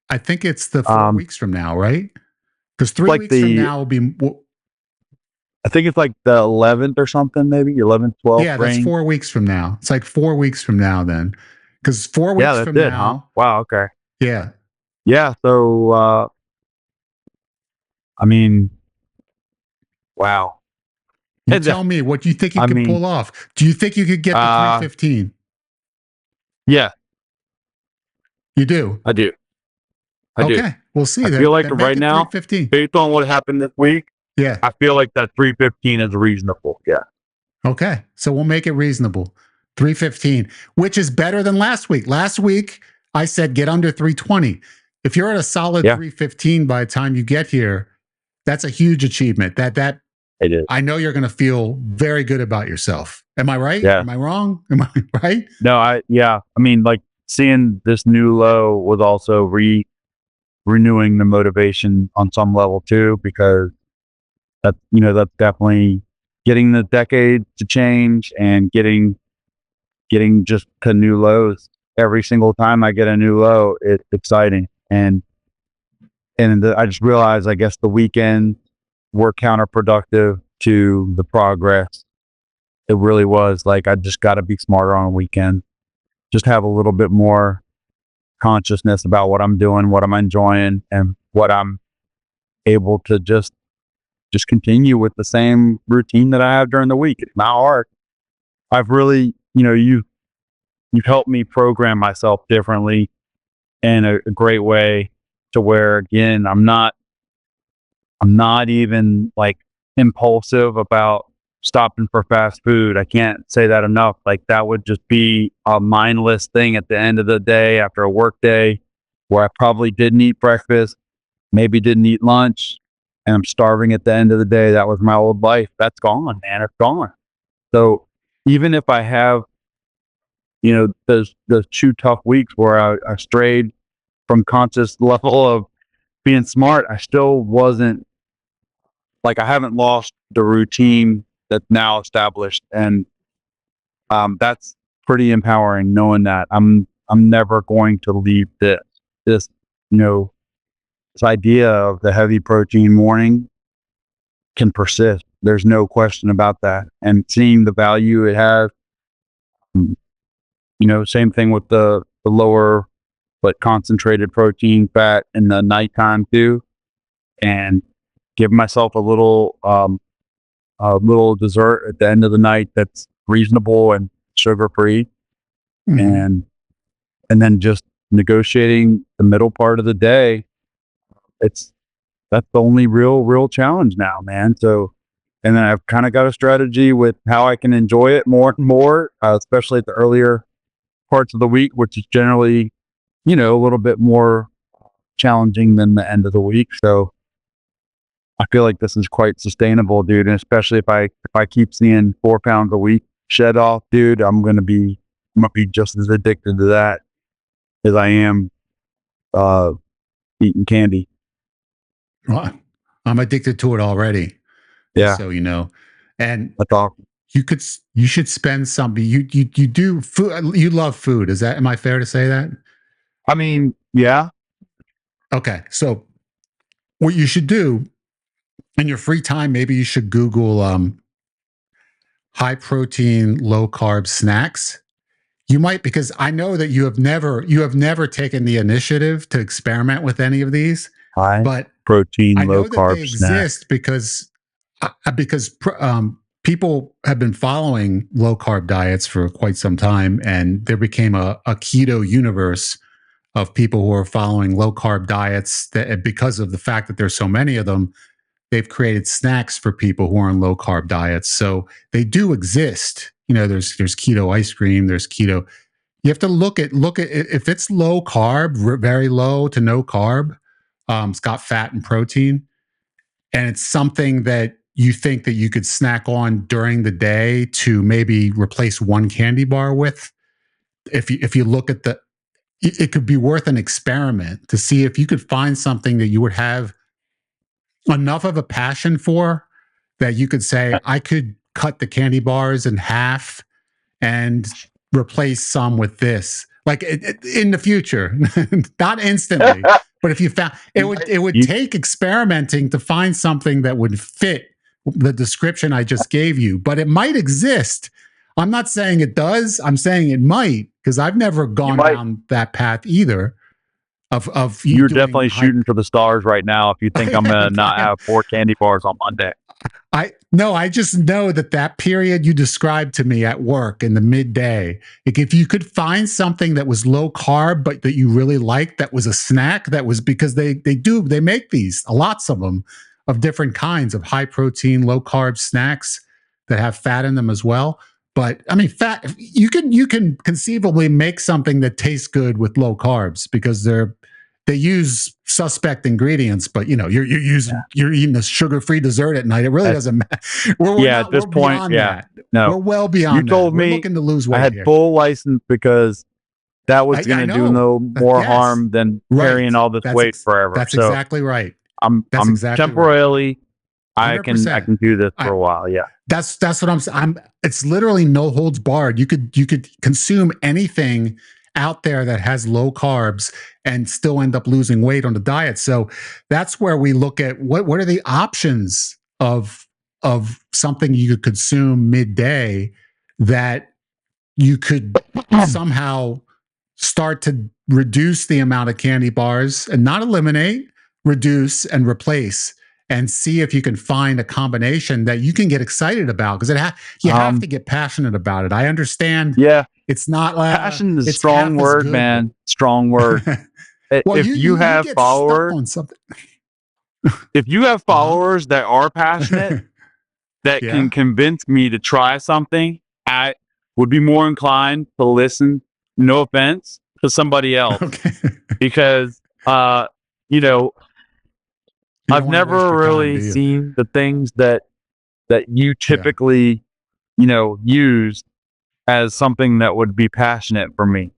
I think it's the 4 weeks from now, right? Because 3 weeks from now will be. I think it's like the 11th or something, maybe 11th, 12th. Yeah, that's 4 weeks from now. It's like 4 weeks from now then, because 4 weeks that's from it, now. huh? Wow. Okay. Yeah. Yeah. So, I mean, wow. You tell me what you think you can pull off. Do you think you could get to 315? Yeah. You do? I do. Okay. We'll see. I feel like then right now, 315. based on what happened this week, yeah, I feel like that 315 is reasonable. Yeah. Okay. So we'll make it reasonable. 315, which is better than last week. Last week, I said get under 320. If you're at a solid 315 by the time you get here, that's a huge achievement. That it is. I know you're going to feel very good about yourself. Am I right? Yeah. Am I wrong? Am I right? No, I mean, like seeing this new low was also renewing the motivation on some level too, because that's definitely getting the decade to change and getting just to new lows. Every single time I get a new low, it's exciting. And I just realized, I guess the weekends were counterproductive to the progress. It really was. Like, I just got to be smarter on a weekend. Just have a little bit more consciousness about what I'm doing, what I'm enjoying, and what I'm able to just continue with the same routine that I have during the week. It's not hard. I've really, you've helped me program myself differently in a great way, to where, again, I'm not even like impulsive about stopping for fast food. I can't say that enough. Like, that would just be a mindless thing at the end of the day after a work day, where I probably didn't eat breakfast, maybe didn't eat lunch, and I'm starving at the end of the day. That was my old life. That's gone, man. It's gone. So even if I have, those 2 tough weeks where I strayed from conscious level of being smart, I still wasn't, like, I haven't lost the routine that's now established. And that's pretty empowering, knowing that I'm never going to leave this, this idea of the heavy protein morning can persist. There's no question about that. And seeing the value it has, same thing with the lower but concentrated protein fat in the nighttime too, and give myself a little dessert at the end of the night that's reasonable and sugar free, and then just negotiating the middle part of the day. That's the only real challenge now, man. So, and then I've kind of got a strategy with how I can enjoy it more and more, especially at the earlier parts of the week, which is generally, a little bit more challenging than the end of the week. So I feel like this is quite sustainable, dude. And especially if I keep seeing 4 pounds a week shed off, dude, I'm gonna be just as addicted to that as I am eating candy. Well, I'm addicted to it already. Yeah. So and that's awesome. You should spend some. You do food. You love food. Am I fair to say that? I mean, yeah. Okay. So what you should do in your free time, maybe you should Google high protein, low carb snacks. You might, because I know that you have never taken the initiative to experiment with any of these. High protein, low carb they exist because people have been following low carb diets for quite some time, and there became a keto universe of people who are following low carb diets. That, because of the fact that there's so many of them, they've created snacks for people who are on low carb diets. So they do exist. There's keto ice cream. There's keto. You have to look at if it's low carb, very low to no carb. It's got fat and protein, and it's something that you think that you could snack on during the day to maybe replace one candy bar with. If you look at it could be worth an experiment to see if you could find something that you would have enough of a passion for, that you could say, I could cut the candy bars in half and replace some with this, like in the future, not instantly, but if you found it would take experimenting to find something that would fit the description I just gave you, but it might exist. I'm not saying it does. I'm saying it might, because I've never gone down that path either. You're definitely shooting for the stars right now if you think I'm gonna not have 4 candy bars on Monday. I just know that period you described to me at work in the midday, like if you could find something that was low carb but that you really liked, that was a snack, that was, because they make these, lots of them, of different kinds of high protein, low carb snacks that have fat in them as well. But I mean, fat, you can conceivably make something that tastes good with low carbs, because they use suspect ingredients, but you're eating a sugar-free dessert at night. It really doesn't matter. At this point, no, we're well beyond. You told me we're looking to lose weight. I had full license because that was going to do no more harm than carrying all this weight forever. That's exactly right. I'm temporarily. Right. I can do this for a while. Yeah. That's what I'm saying. It's literally no holds barred. You could consume anything out there that has low carbs and still end up losing weight on the diet. So that's where we look at what are the options of something you could consume midday that you could somehow start to reduce the amount of candy bars, and not eliminate, reduce and replace, and see if you can find a combination that you can get excited about, because you have to get passionate about it. I understand. Yeah. It's not passion is a strong word, man. Strong word. Well, if you have followers, if you have followers that are passionate, that can convince me to try something, I would be more inclined to listen, no offense, to somebody else. Because I've never really seen the things that you typically use as something that would be passionate for me.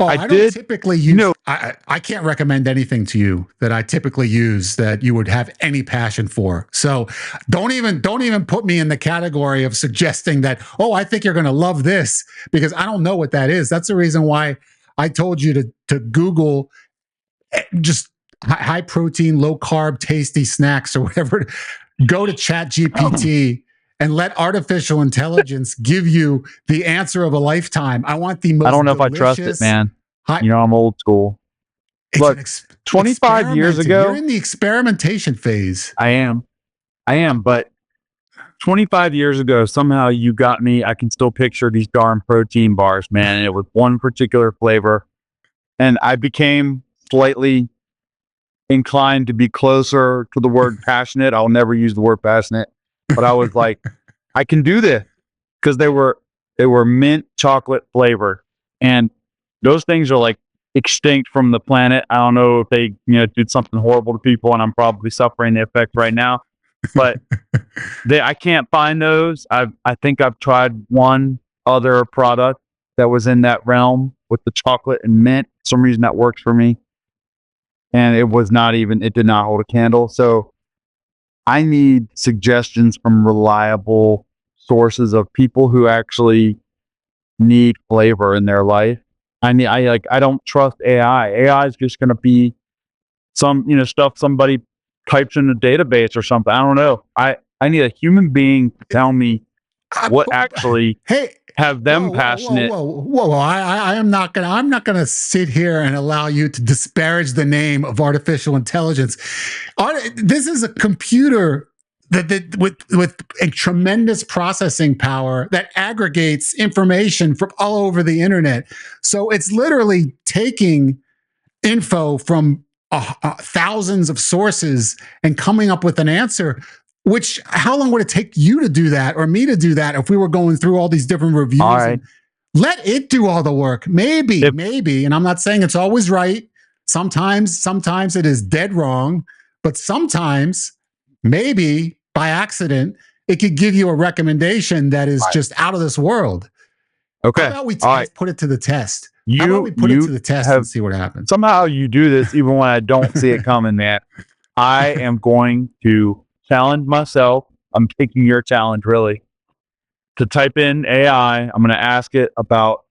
Oh, I don't typically use. I can't recommend anything to you that I typically use that you would have any passion for. So don't even put me in the category of suggesting that, oh, I think you're going to love this, because I don't know what that is. That's the reason why I told you to Google just high protein, low carb, tasty snacks or whatever. Go to ChatGPT. And let artificial intelligence give you the answer of a lifetime. I want the most. I don't know if I trust it, man. I'm old school. Look, 25 years ago, you're in the experimentation phase. I am, but 25 years ago, somehow you got me. I can still picture these darn protein bars, man. And it was one particular flavor, and I became slightly inclined to be closer to the word passionate. I'll never use the word passionate. But I was like, I can do this, because they were mint chocolate flavored, and those things are like extinct from the planet. I don't know if they did something horrible to people, and I'm probably suffering the effect right now. But I can't find those. I think I've tried one other product that was in that realm with the chocolate and mint. For some reason that works for me, and it did not hold a candle. So I need suggestions from reliable sources of people who actually need flavor in their life. I don't trust AI. AI is just going to be some, stuff somebody types in a database or something. I don't know. I need a human being to tell me what actually have them passionate. Whoa. I'm not gonna sit here and allow you to disparage the name of artificial intelligence. This is a computer that with a tremendous processing power that aggregates information from all over the internet. So it's literally taking info from thousands of sources and coming up with an answer. Which, how long would it take you to do that, or me to do that, if we were going through all these different reviews? All right. Let it do all the work. Maybe, and I'm not saying it's always right. Sometimes it is dead wrong, but sometimes, maybe by accident, it could give you a recommendation that is just out of this world. Okay. How about we put it to the test? How about we put it to the test and see what happens? Somehow you do this even when I don't see it coming, man. I am going to challenge myself. I'm taking your challenge, really. to type in AI. I'm going to ask it about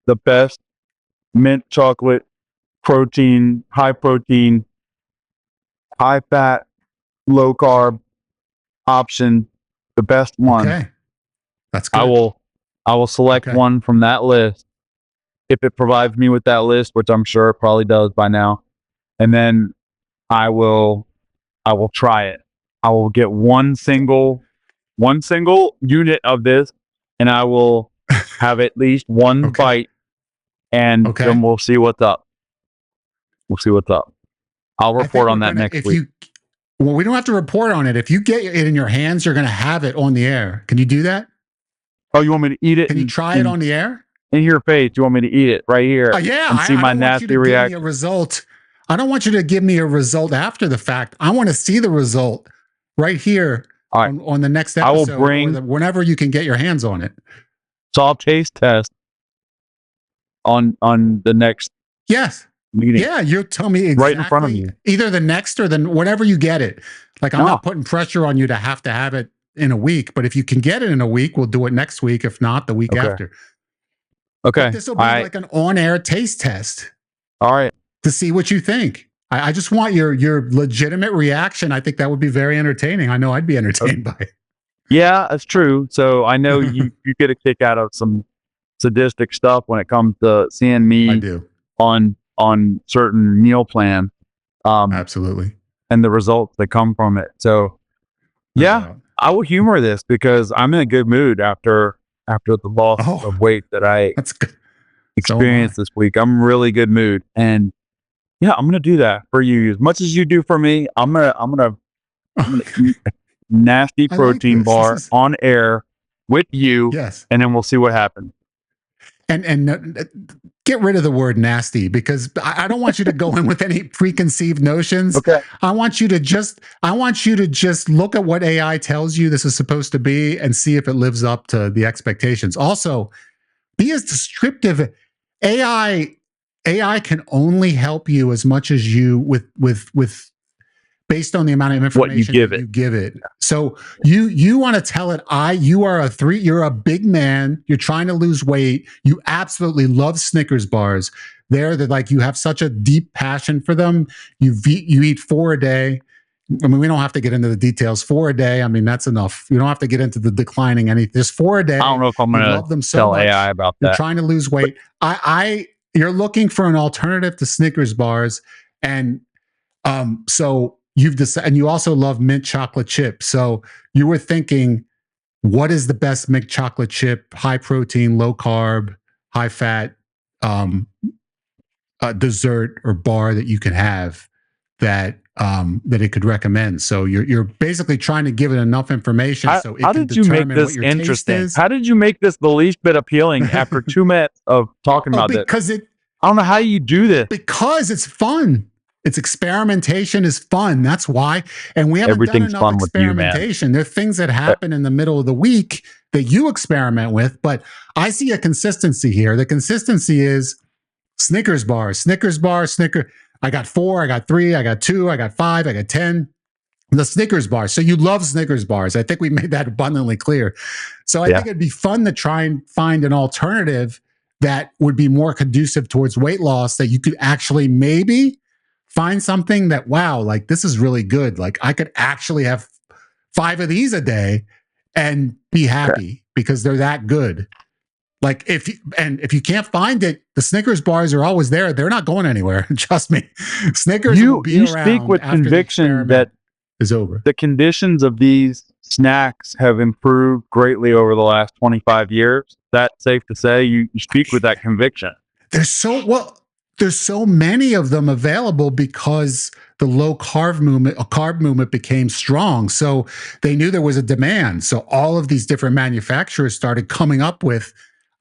the best mint chocolate protein, high fat, low carb option, the best one. Okay. That's good. I will select Okay. one from that list if it provides me with that list, which I'm sure it probably does by now. And then I will try it. I will get one single unit of this, and I will have at least one Okay. bite, and Okay. then we'll see what's up. We'll see what's up. I'll I think report we're on that gonna- next if week. you, well, we don't have to report on it. If you get it in your hands, you're going to have it on the air. Can you do that? Oh, you want me to eat it? Can you try it on the air? In your face? You want me to eat it right here? Yeah. And see my nasty reaction. Give me a result. I don't want you to give me a result after the fact. I want to see the result right here on the next episode. I will bring whenever you can get your hands on it. So I'll taste test on the next meeting. Yeah, you'll tell me exactly right in front of you. Either the next or then whenever you get it. Like I'm not putting pressure on you to have it in a week, but if you can get it in a week, we'll do it next week. If not, the week after. Okay. This will be like an on-air taste test. All right. To see what you think. I just want your legitimate reaction. I think that would be very entertaining. I know I'd be entertained by it. Yeah, that's true. So I know you get a kick out of some sadistic stuff when it comes to seeing me on certain meal plan. Absolutely. And the results that come from it. So yeah, I will humor this because I'm in a good mood after the loss of weight that I experienced this week. I'm in a really good mood. And yeah, I'm gonna do that for you. As much as you do for me, I'm gonna eat a nasty protein bar on air with you. Yes. And then we'll see what happens. And get rid of the word nasty, because I don't want you to go in with any preconceived notions. Okay. I want you to just look at what AI tells you this is supposed to be and see if it lives up to the expectations. Also, be as descriptive. AI can only help you as much as you with based on the amount of information you give it. So you want to tell it, you're a big man, you're trying to lose weight, you absolutely love Snickers bars. They're like, you have such a deep passion for them. You eat 4 a day. I mean, we don't have to get into the details. 4 a day. I mean, that's enough. You don't have to get into the declining anything. Just 4 a day. I don't know if I'm going to tell AI about that. You're trying to lose weight. You're looking for an alternative to Snickers bars. And so you've decided, and you also love mint chocolate chip. So you were thinking, what is the best mint chocolate chip, high protein, low carb, high fat dessert or bar that you can have that it could recommend. So you're basically trying to give it enough information so it how can did you make determine this what your interesting? taste is. How did you make this the least bit appealing after 2 minutes of talking about this? Because I don't know how you do this. Because it's fun. It's experimentation is fun. That's why. And we haven't done enough experimentation. There are things that happen in the middle of the week that you experiment with, but I see a consistency here. The consistency is Snickers bars, Snicker. I got 4, I got 3, I got 2, I got 5, I got 10. The Snickers bars. So you love Snickers bars. I think we made that abundantly clear. So I think it'd be fun to try and find an alternative that would be more conducive towards weight loss, that you could actually maybe find something that, wow, like this is really good. Like I could actually have 5 of these a day and be happy because they're that good. Like if you can't find it, the Snickers bars are always there. They're not going anywhere. Trust me. Snickers will be around. You speak with conviction that is over. The conditions of these snacks have improved greatly over the last 25 years. Is that safe to say? You speak with that conviction. There's so many of them available because the low carb movement became strong. So they knew there was a demand. So all of these different manufacturers started coming up with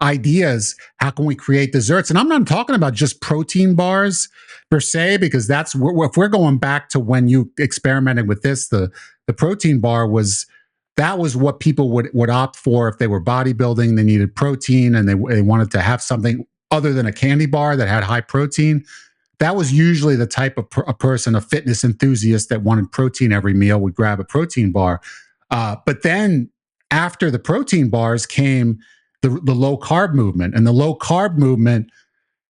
ideas. How can we create desserts? And I'm not talking about just protein bars per se, because if we're going back to when you experimented with this, the protein bar was what people would opt for if they were bodybuilding. They needed protein and they wanted to have something other than a candy bar that had high protein. That was usually the type of a person, a fitness enthusiast that wanted protein every meal would grab a protein bar. But then after the protein bars came the low carb movement, and the low carb movement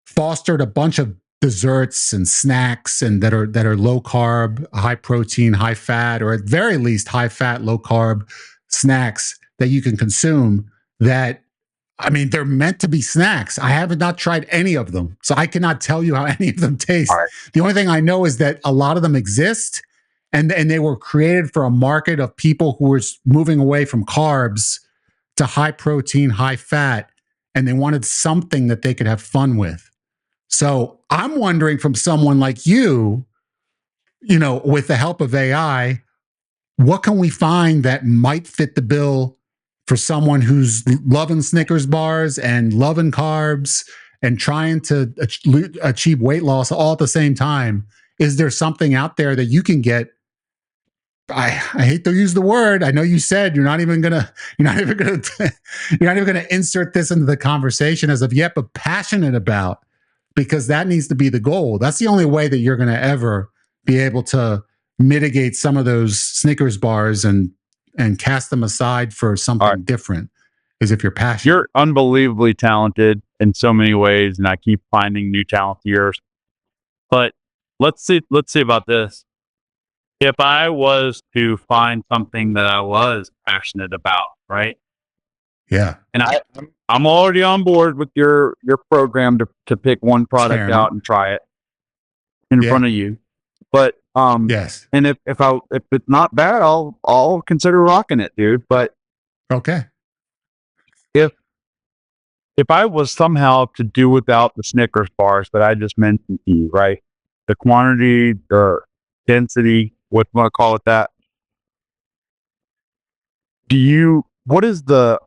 fostered a bunch of desserts and snacks and that are low carb, high protein, high fat, or at very least high fat, low carb snacks that you can consume. That, I mean, they're meant to be snacks. I have not tried any of them, so I cannot tell you how any of them taste. All right. The only thing I know is that a lot of them exist, and they were created for a market of people who were moving away from carbs to high protein, high fat, and they wanted something that they could have fun with. So I'm wondering, from someone like you, with the help of AI, what can we find that might fit the bill for someone who's loving Snickers bars and loving carbs and trying to achieve weight loss all at the same time? Is there something out there that you can get? I hate to use the word. I know you said you're not even gonna insert this into the conversation as of yet, but passionate about, because that needs to be the goal. That's the only way that you're going to ever be able to mitigate some of those Snickers bars and cast them aside for something different, is if you're passionate. You're unbelievably talented in so many ways, and I keep finding new talent of yours. But let's see about this. If I was to find something that I was passionate about, right? Yeah. And I'm already on board with your program to pick one product out and try it in front of you. But yes. And if it's not bad, I'll consider rocking it, dude. But okay. If I was somehow to do without the Snickers bars that I just mentioned to you, right? The quantity, the density, what do I call it that? What is the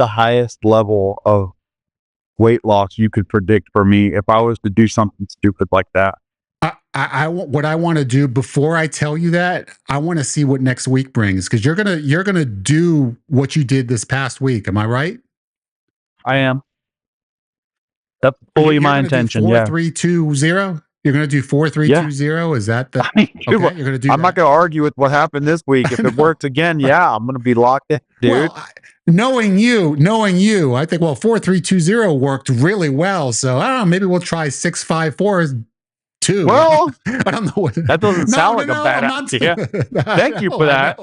highest level of weight loss you could predict for me if I was to do something stupid like that? What I want to do before I tell you that, I want to see what next week brings, because you're gonna do what you did this past week. Am I right? I am. That's fully my intention. 4, 3, 2, 0. You're gonna do 4, 3, 2, 0. Is that the? Okay, you're gonna do. I'm not gonna argue with what happened this week. If it works again, I'm gonna be locked in, dude. Well, knowing you, I think 4, 3, 2, 0 worked really well. So I don't know. Maybe we'll try 6, 5, 4, 2. Well, I don't know what that doesn't sound like a bad idea. Thank you for that.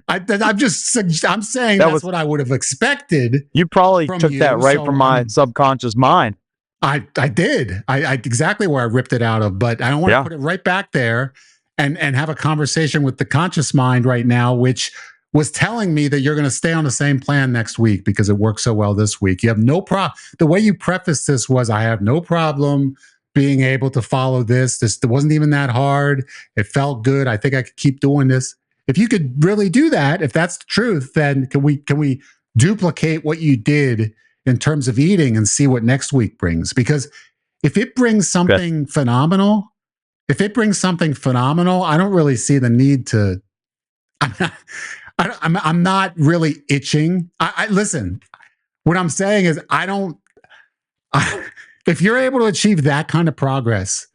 I'm saying that's what I would have expected. You probably took that right from my subconscious mind. I did. I exactly where I ripped it out of, but I don't want to put it right back there and have a conversation with the conscious mind right now, which was telling me that you're going to stay on the same plan next week because it worked so well this week. You have no problem. The way you prefaced this was, I have no problem being able to follow this. It wasn't even that hard. It felt good. I think I could keep doing this. If you could really do that, if that's the truth, then can we duplicate what you did in terms of eating and see what next week brings? Because if it brings something phenomenal, I don't really see the need to. I'm not really itching. Listen. What I'm saying is, if you're able to achieve that kind of progress,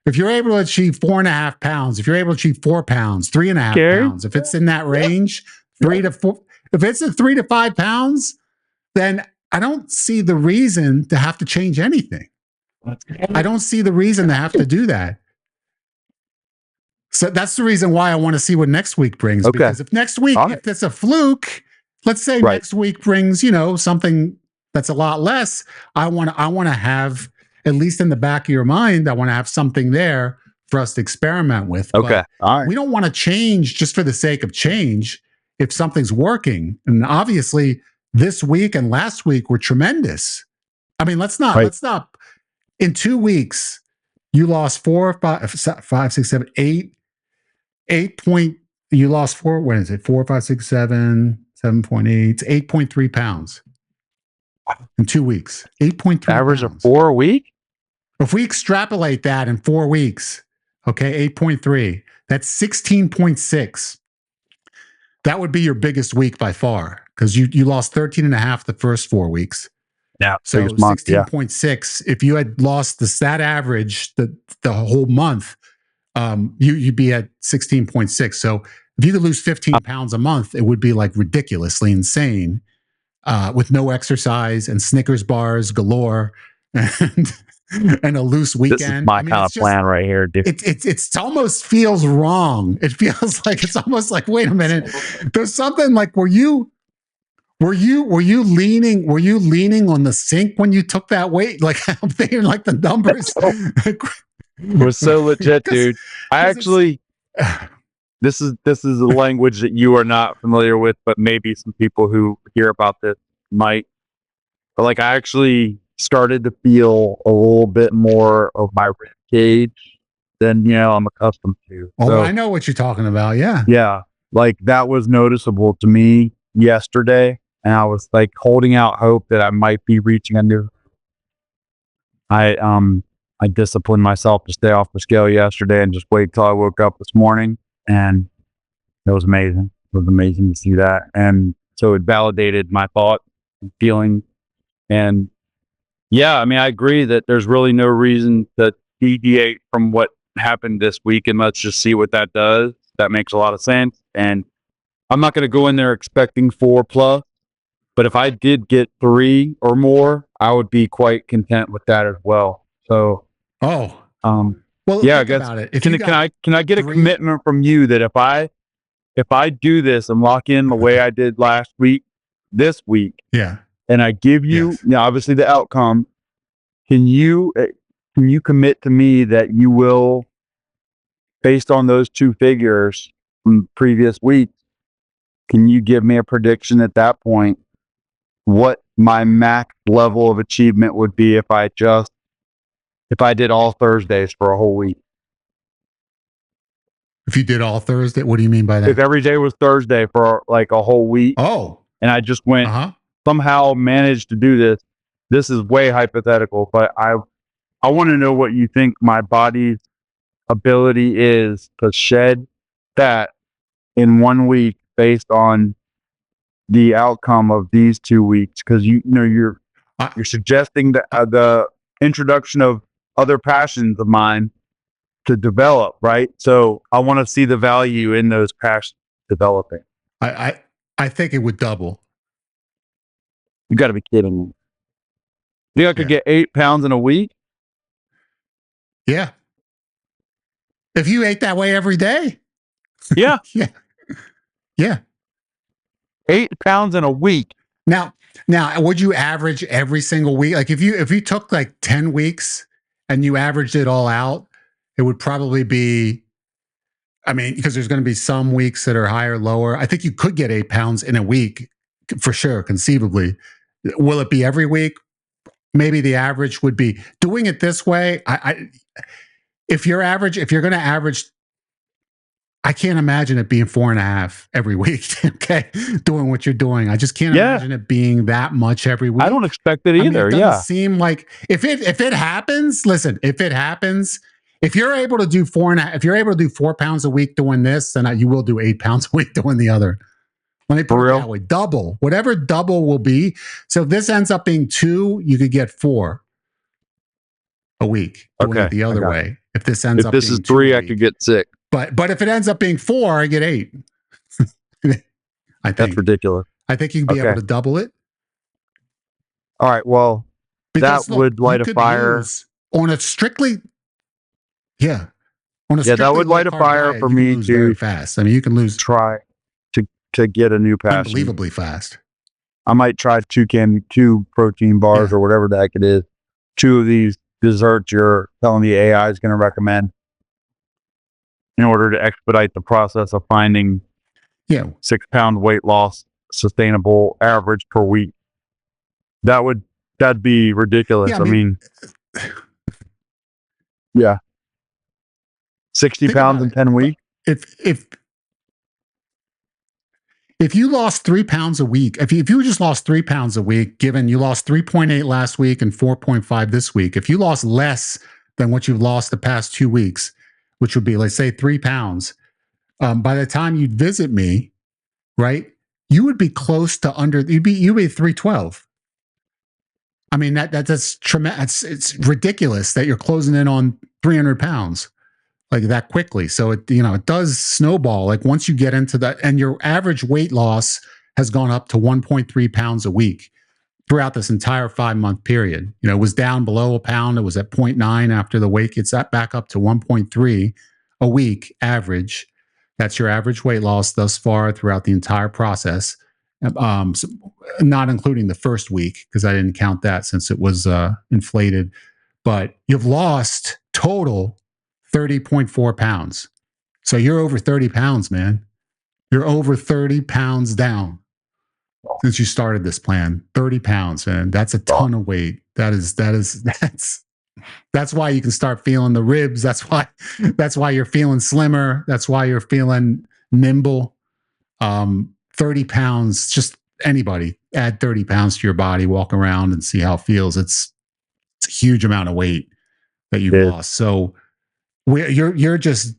if you're able to achieve 4.5 pounds, if you're able to achieve 4 pounds, 3.5 pounds, if it's in that range, 3 to 4, if it's at 3 to 5 pounds, then I don't see the reason to have to change anything. I don't see the reason to have to do that. So that's the reason why I want to see what next week brings. Okay. Because if next week, if it's a fluke, let's say next week brings, something that's a lot less, I want to have, at least in the back of your mind, I want to have something there for us to experiment with. Okay. All right. We don't want to change just for the sake of change if something's working. And obviously this week and last week were tremendous. I mean, let's not, in 2 weeks, you lost 4, 5, 6, 7, 8 point, you lost 4, when is it? 4, 5, 6, 7, 7.8, it's 8.3 pounds. In 2 weeks, 8.3 average of 4 a week. If we extrapolate that in 4 weeks, okay, 8.3, that's 16.6. That would be your biggest week by far, because you lost 13.5 the first 4 weeks. Yeah, so 16.6. If you had lost that average the whole month, you'd be at 16.6. So if you could lose 15 pounds a month, it would be like ridiculously insane, with no exercise and Snickers bars galore and and a loose weekend. This is my kind of plan right here, dude. It's almost feels wrong. It feels like it's almost like, wait a minute, there's something like, were you leaning on the sink when you took that weight? Like, I'm thinking like the numbers was so legit, dude. I actually, this is a language that you are not familiar with, but maybe some people who hear about this might. But like, I actually started to feel a little bit more of my rib cage than I'm accustomed to. Oh, so, I know what you're talking about. Yeah, like that was noticeable to me yesterday, and I was like holding out hope that I might be reaching a new. I disciplined myself to stay off the scale yesterday and just wait till I woke up this morning, and it was amazing. It was amazing to see that, and so it validated my thought and feeling. And yeah, I mean, I agree that there's really no reason to deviate from what happened this week, and let's just see what that does. That makes a lot of sense. And I'm not going to go in there expecting 4+, but if I did get 3 or more, I would be quite content with that as well. So, well, yeah, I guess. Can I get a commitment from you that if I do this and lock in the way I did last week, this week, and I give you, obviously the outcome, can you commit to me that you will, based on those 2 figures from previous weeks, can you give me a prediction at that point what my max level of achievement would be if I did all Thursdays for a whole week? If you did all Thursday, what do you mean by that? If every day was Thursday for like a whole week. Oh. And I just went, somehow managed to do this. This is way hypothetical, but I want to know what you think my body's ability is to shed fat in 1 week based on the outcome of these 2 weeks. Because you're suggesting the introduction of other passions of mine to develop, right? So I want to see the value in those passions developing. I think it would double. You got to be kidding me. You think I could get 8 pounds in a week? Yeah. If you ate that way every day? Yeah. Yeah. 8 pounds in a week. Now, would you average every single week? Like if you took like 10 weeks and you averaged it all out, it would probably be, I mean, because there's going to be some weeks that are higher, lower. I think you could get 8 pounds in a week for sure, conceivably. Will it be every week? Maybe the average would be doing it this way. If you're going to average, I can't imagine it being 4.5 every week. Okay, doing what you're doing, I just can't imagine it being that much every week. I don't expect it either. It doesn't seem like if it happens. Listen, if it happens, if you're able to do 4.5, if you're able to do 4 pounds a week doing this, then you will do 8 pounds a week doing the other. Let me put it that way. Double, whatever double will be. So if this ends up being 2, you could get 4 a week doing it the other way. If this ends up being 2 is 3, I could get 6. But if it ends up being 4, I get 8. I think that's ridiculous. I think you can be able to double it. All right. Well, because, that would light a fire on a strictly. Yeah. That would light a fire for me too. Very fast. I mean, you can lose. Try to get a new passion. Unbelievably fast. I might try 2 protein bars or whatever the heck it is. 2 of these desserts you're telling the AI is going to recommend in order to expedite the process of finding 6 pound weight loss sustainable average per week. That'd be ridiculous. I mean 60 pounds in 10 weeks. If you lost 3 pounds a week, if you just lost 3 pounds a week, given you lost 3.8 last week and 4.5 this week, if you lost less than what you've lost the past 2 weeks, which would be, let's say, 3 pounds, by the time you'd visit me, right, you would be close to you'd be 312. I mean, that's tremendous. It's ridiculous that you're closing in on 300 pounds. like that quickly. So it does snowball. Like once you get into that, and your average weight loss has gone up to 1.3 pounds a week throughout this entire 5-month period. It was down below a pound. It was at 0.9 after the weight gets that back up to 1.3 a week average. That's your average weight loss thus far throughout the entire process. So not including the first week, because I didn't count that since it was inflated. But you've lost total 30.4 pounds. So you're over 30 pounds, man. You're over 30 pounds down since you started this plan. 30 pounds, man. That's a ton of weight. That's why you can start feeling the ribs. That's why you're feeling slimmer. That's why you're feeling nimble. 30 pounds, just anybody add 30 pounds to your body, walk around and see how it feels. It's a huge amount of weight that you've lost. So you're just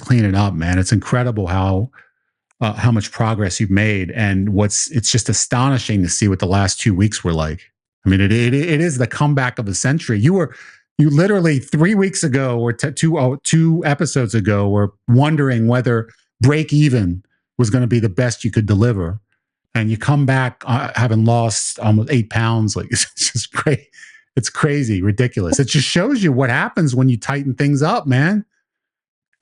cleaning up, man. It's incredible how much progress you've made, and it's just astonishing to see what the last 2 weeks were like. I mean, it is the comeback of the century. You literally 3 weeks ago or two episodes ago were wondering whether break even was going to be the best you could deliver, and you come back having lost almost 8 pounds. Like it's just great. It's crazy, ridiculous. It just shows you what happens when you tighten things up, man.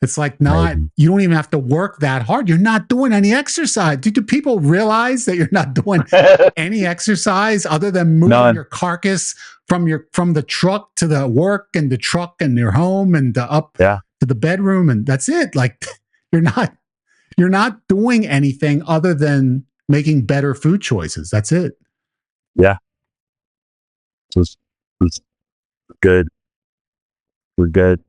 It's like you don't even have to work that hard. You're not doing any exercise. Do people realize that you're not doing any exercise other than moving your carcass from the truck to the work and the truck and your home and up to the bedroom, and that's it? Like you're not doing anything other than making better food choices. That's it. Yeah. It's good. We're good.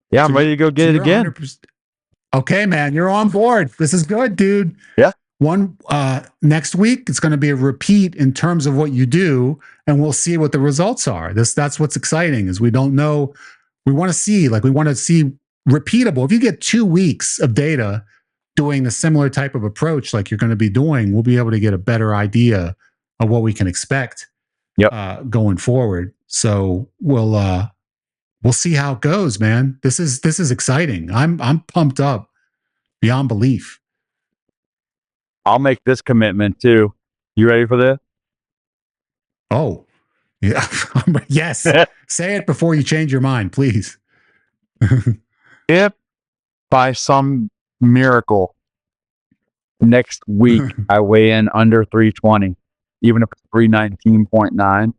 Yeah, I'm ready to go get it again. 100%. Okay, man, you're on board. This is good, dude. Yeah. Next week, it's going to be a repeat in terms of what you do, and we'll see what the results are. That's what's exciting, is we don't know. We want to see repeatable. If you get 2 weeks of data doing the similar type of approach like you're going to be doing, we'll be able to get a better idea of what we can expect going forward. So we'll see how it goes, man. This is exciting. I'm pumped up beyond belief. I'll make this commitment too. You ready for this? Oh, yeah. Yes. Say it before you change your mind, please. If by some miracle next week I weigh in under 320, even if it's 319.9,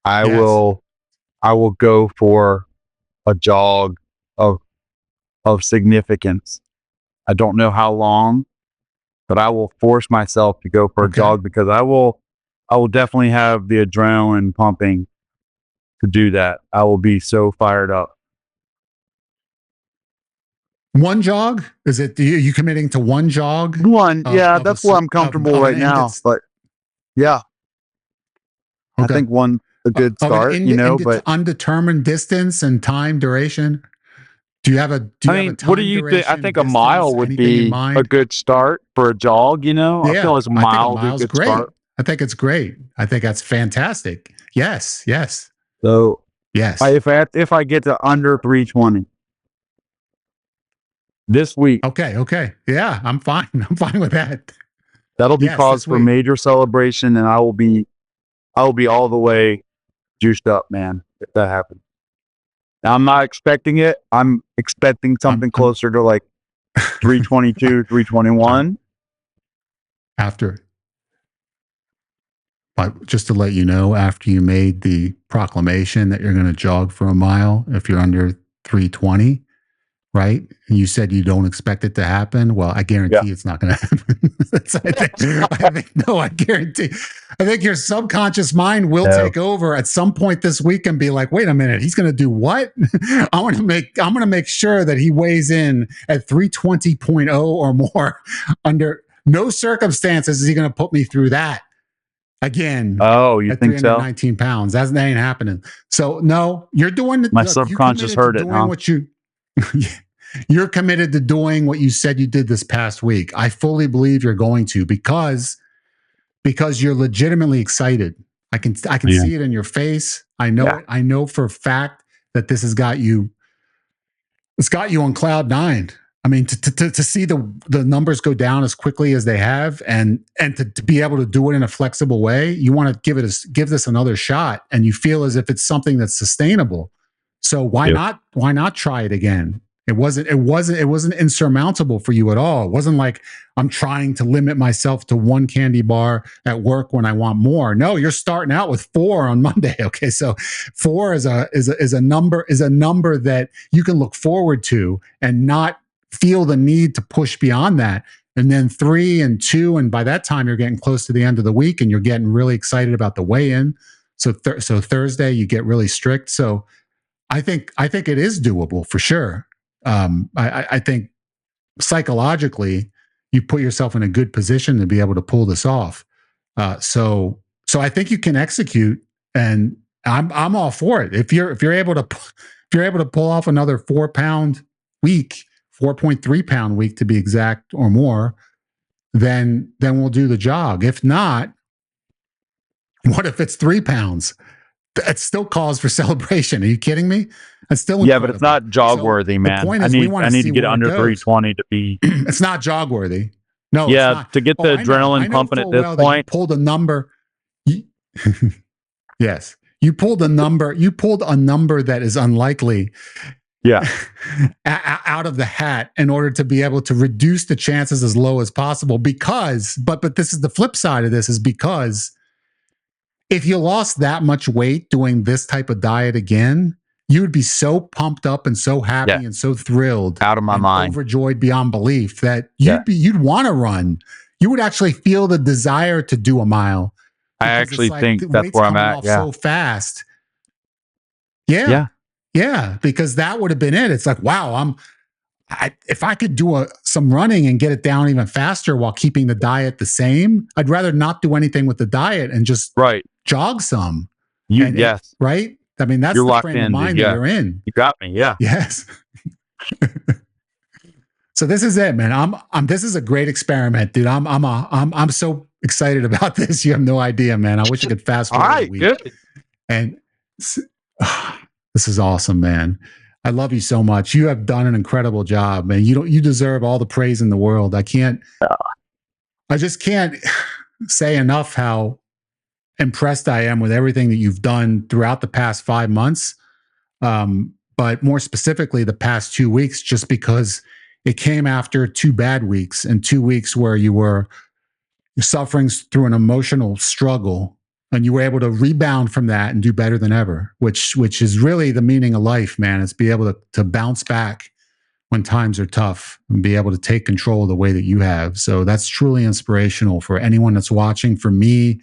I will go for a jog of significance. I don't know how long, but I will force myself to go for a jog, because I will definitely have the adrenaline pumping to do that. I will be so fired up. One jog? Is it you committing to one jog? That's where I'm comfortable right now. But yeah, I think a good start, but undetermined distance and time duration. Do you have a what do you think? I think a mile would be a good start for a jog, I feel as a mile is a good start. I think it's great. I think that's fantastic. Yes. So yes. If I get to under 320 this week. Okay. Yeah, I'm fine. I'm fine with that. That'll be cause for major celebration, and I will be all the way juiced up, man, if that happens. Now, I'm not expecting it. I'm expecting something closer to like 322, 321. But just to let you know, after you made the proclamation that you're going to jog for a mile, if you're under 320, right? And you said you don't expect it to happen. Well, I guarantee it's not going to happen. I guarantee. I think your subconscious mind will take over at some point this week and be like, "Wait a minute, he's going to do what? I'm going to make sure that he weighs in at 320.0 or more. Under no circumstances is he going to put me through that again." Oh, you think so? 19 pounds. That ain't happening. So no, you're doing. My subconscious heard it. Huh? You're committed to doing what you said you did this past week. I fully believe you're going to, because you're legitimately excited. I can see it in your face. I know it. I know for a fact that this has got you. It's got you on cloud nine. I mean, to see the numbers go down as quickly as they have, and to be able to do it in a flexible way, you want to give this another shot, and you feel as if it's something that's sustainable. So why not try it again? It wasn't insurmountable for you at all. It wasn't like I'm trying to limit myself to one candy bar at work when I want more. No, you're starting out with 4 on Monday. Okay, so 4 is a number that you can look forward to and not feel the need to push beyond that. And then 3 and 2, and by that time you're getting close to the end of the week, and you're getting really excited about the weigh-in. So Thursday you get really strict. So I think it is doable for sure. I think psychologically you put yourself in a good position to be able to pull this off. So I think you can execute, and I'm all for it. If you're able to pull off another 4-pound week, 4.3 pound week to be exact, or more, then we'll do the jog. If not, what if it's 3 pounds? That still calls for celebration. Are you kidding me? It's still incredible. Yeah, but it's not jog worthy, man. The point is, I need to get under 320 to be. It's not jog worthy. No. Yeah, it's not. to get the adrenaline pumping at this point. You pulled a number. Yes, you pulled a number. You pulled a number that is unlikely. Yeah, out of the hat in order to be able to reduce the chances as low as possible. Because, but this is the flip side of this, is because if you lost that much weight doing this type of diet again, you would be so pumped up and so happy and so thrilled, out of my mind, overjoyed beyond belief, that you'd want to run. You would actually feel the desire to do a mile. I actually think that's where I'm at. So fast. Yeah, because that would have been it. It's like, wow, if I could do some running and get it down even faster while keeping the diet the same, I'd rather not do anything with the diet and just jog some. Right? I mean, that's the frame of mind that you're in. You got me. Yeah. Yes. So this is it, man. This is a great experiment, dude. I'm so excited about this. You have no idea, man. I wish I could fast forward a week. Good. And this is awesome, man. I love you so much. You have done an incredible job, man. You deserve all the praise in the world. I just can't say enough how impressed I am with everything that you've done throughout the past 5 months. But more specifically, the past 2 weeks, just because it came after 2 bad weeks, and 2 weeks where you're suffering through an emotional struggle. And you were able to rebound from that and do better than ever, which is really the meaning of life, man. It's be able to bounce back when times are tough and be able to take control the way that you have. So that's truly inspirational for anyone that's watching, for me,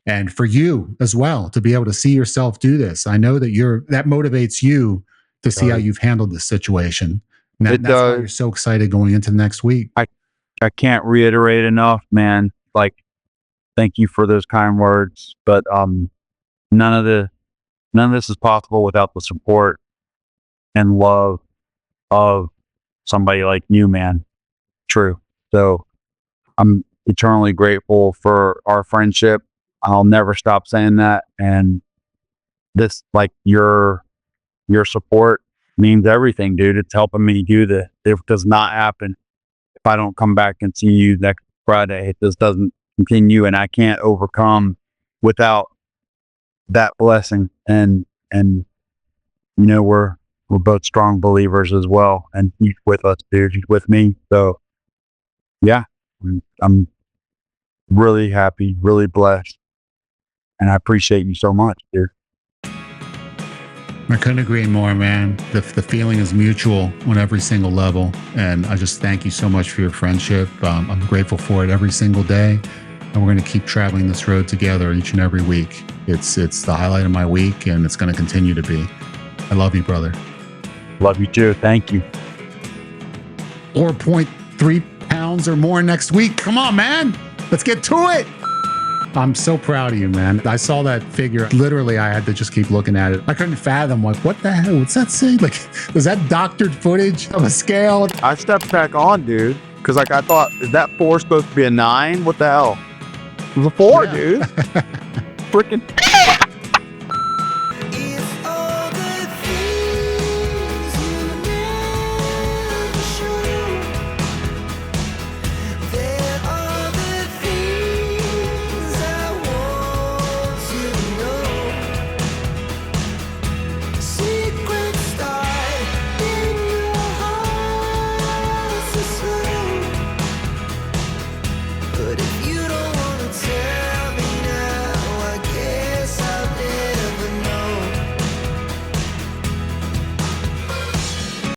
and for you as well, to be able to see yourself do this. I know that that motivates you to see how you've handled this situation. And that's why you're so excited going into the next week. I can't reiterate enough, man. Like, thank you for those kind words, but none of this is possible without the support and love of somebody like you, man. True. So I'm eternally grateful for our friendship. I'll never stop saying that. And this, like, your support means everything, dude. It's helping me do this. It does not happen if I don't come back and see you next Friday. It just doesn't continue, and I can't overcome without that blessing. And you know, we're both strong believers as well, and he's with us, dude. He's with me. So yeah, I'm really happy, really blessed, and I appreciate you so much, dude. I couldn't agree more, man. The feeling is mutual on every single level, and I just thank you so much for your friendship. I'm grateful for it every single day. And we're going to keep traveling this road together each and every week. It's the highlight of my week, and it's going to continue to be. I love you, brother. Love you too. Thank you. 4.3 pounds or more next week. Come on, man. Let's get to it. I'm so proud of you, man. I saw that figure. Literally, I had to just keep looking at it. I couldn't fathom, like, what the hell? What's that say? Like, was that doctored footage of a scale? I stepped back on, dude, because like I thought, is that 4 supposed to be a 9? What the hell? It was a 4, dude. Freaking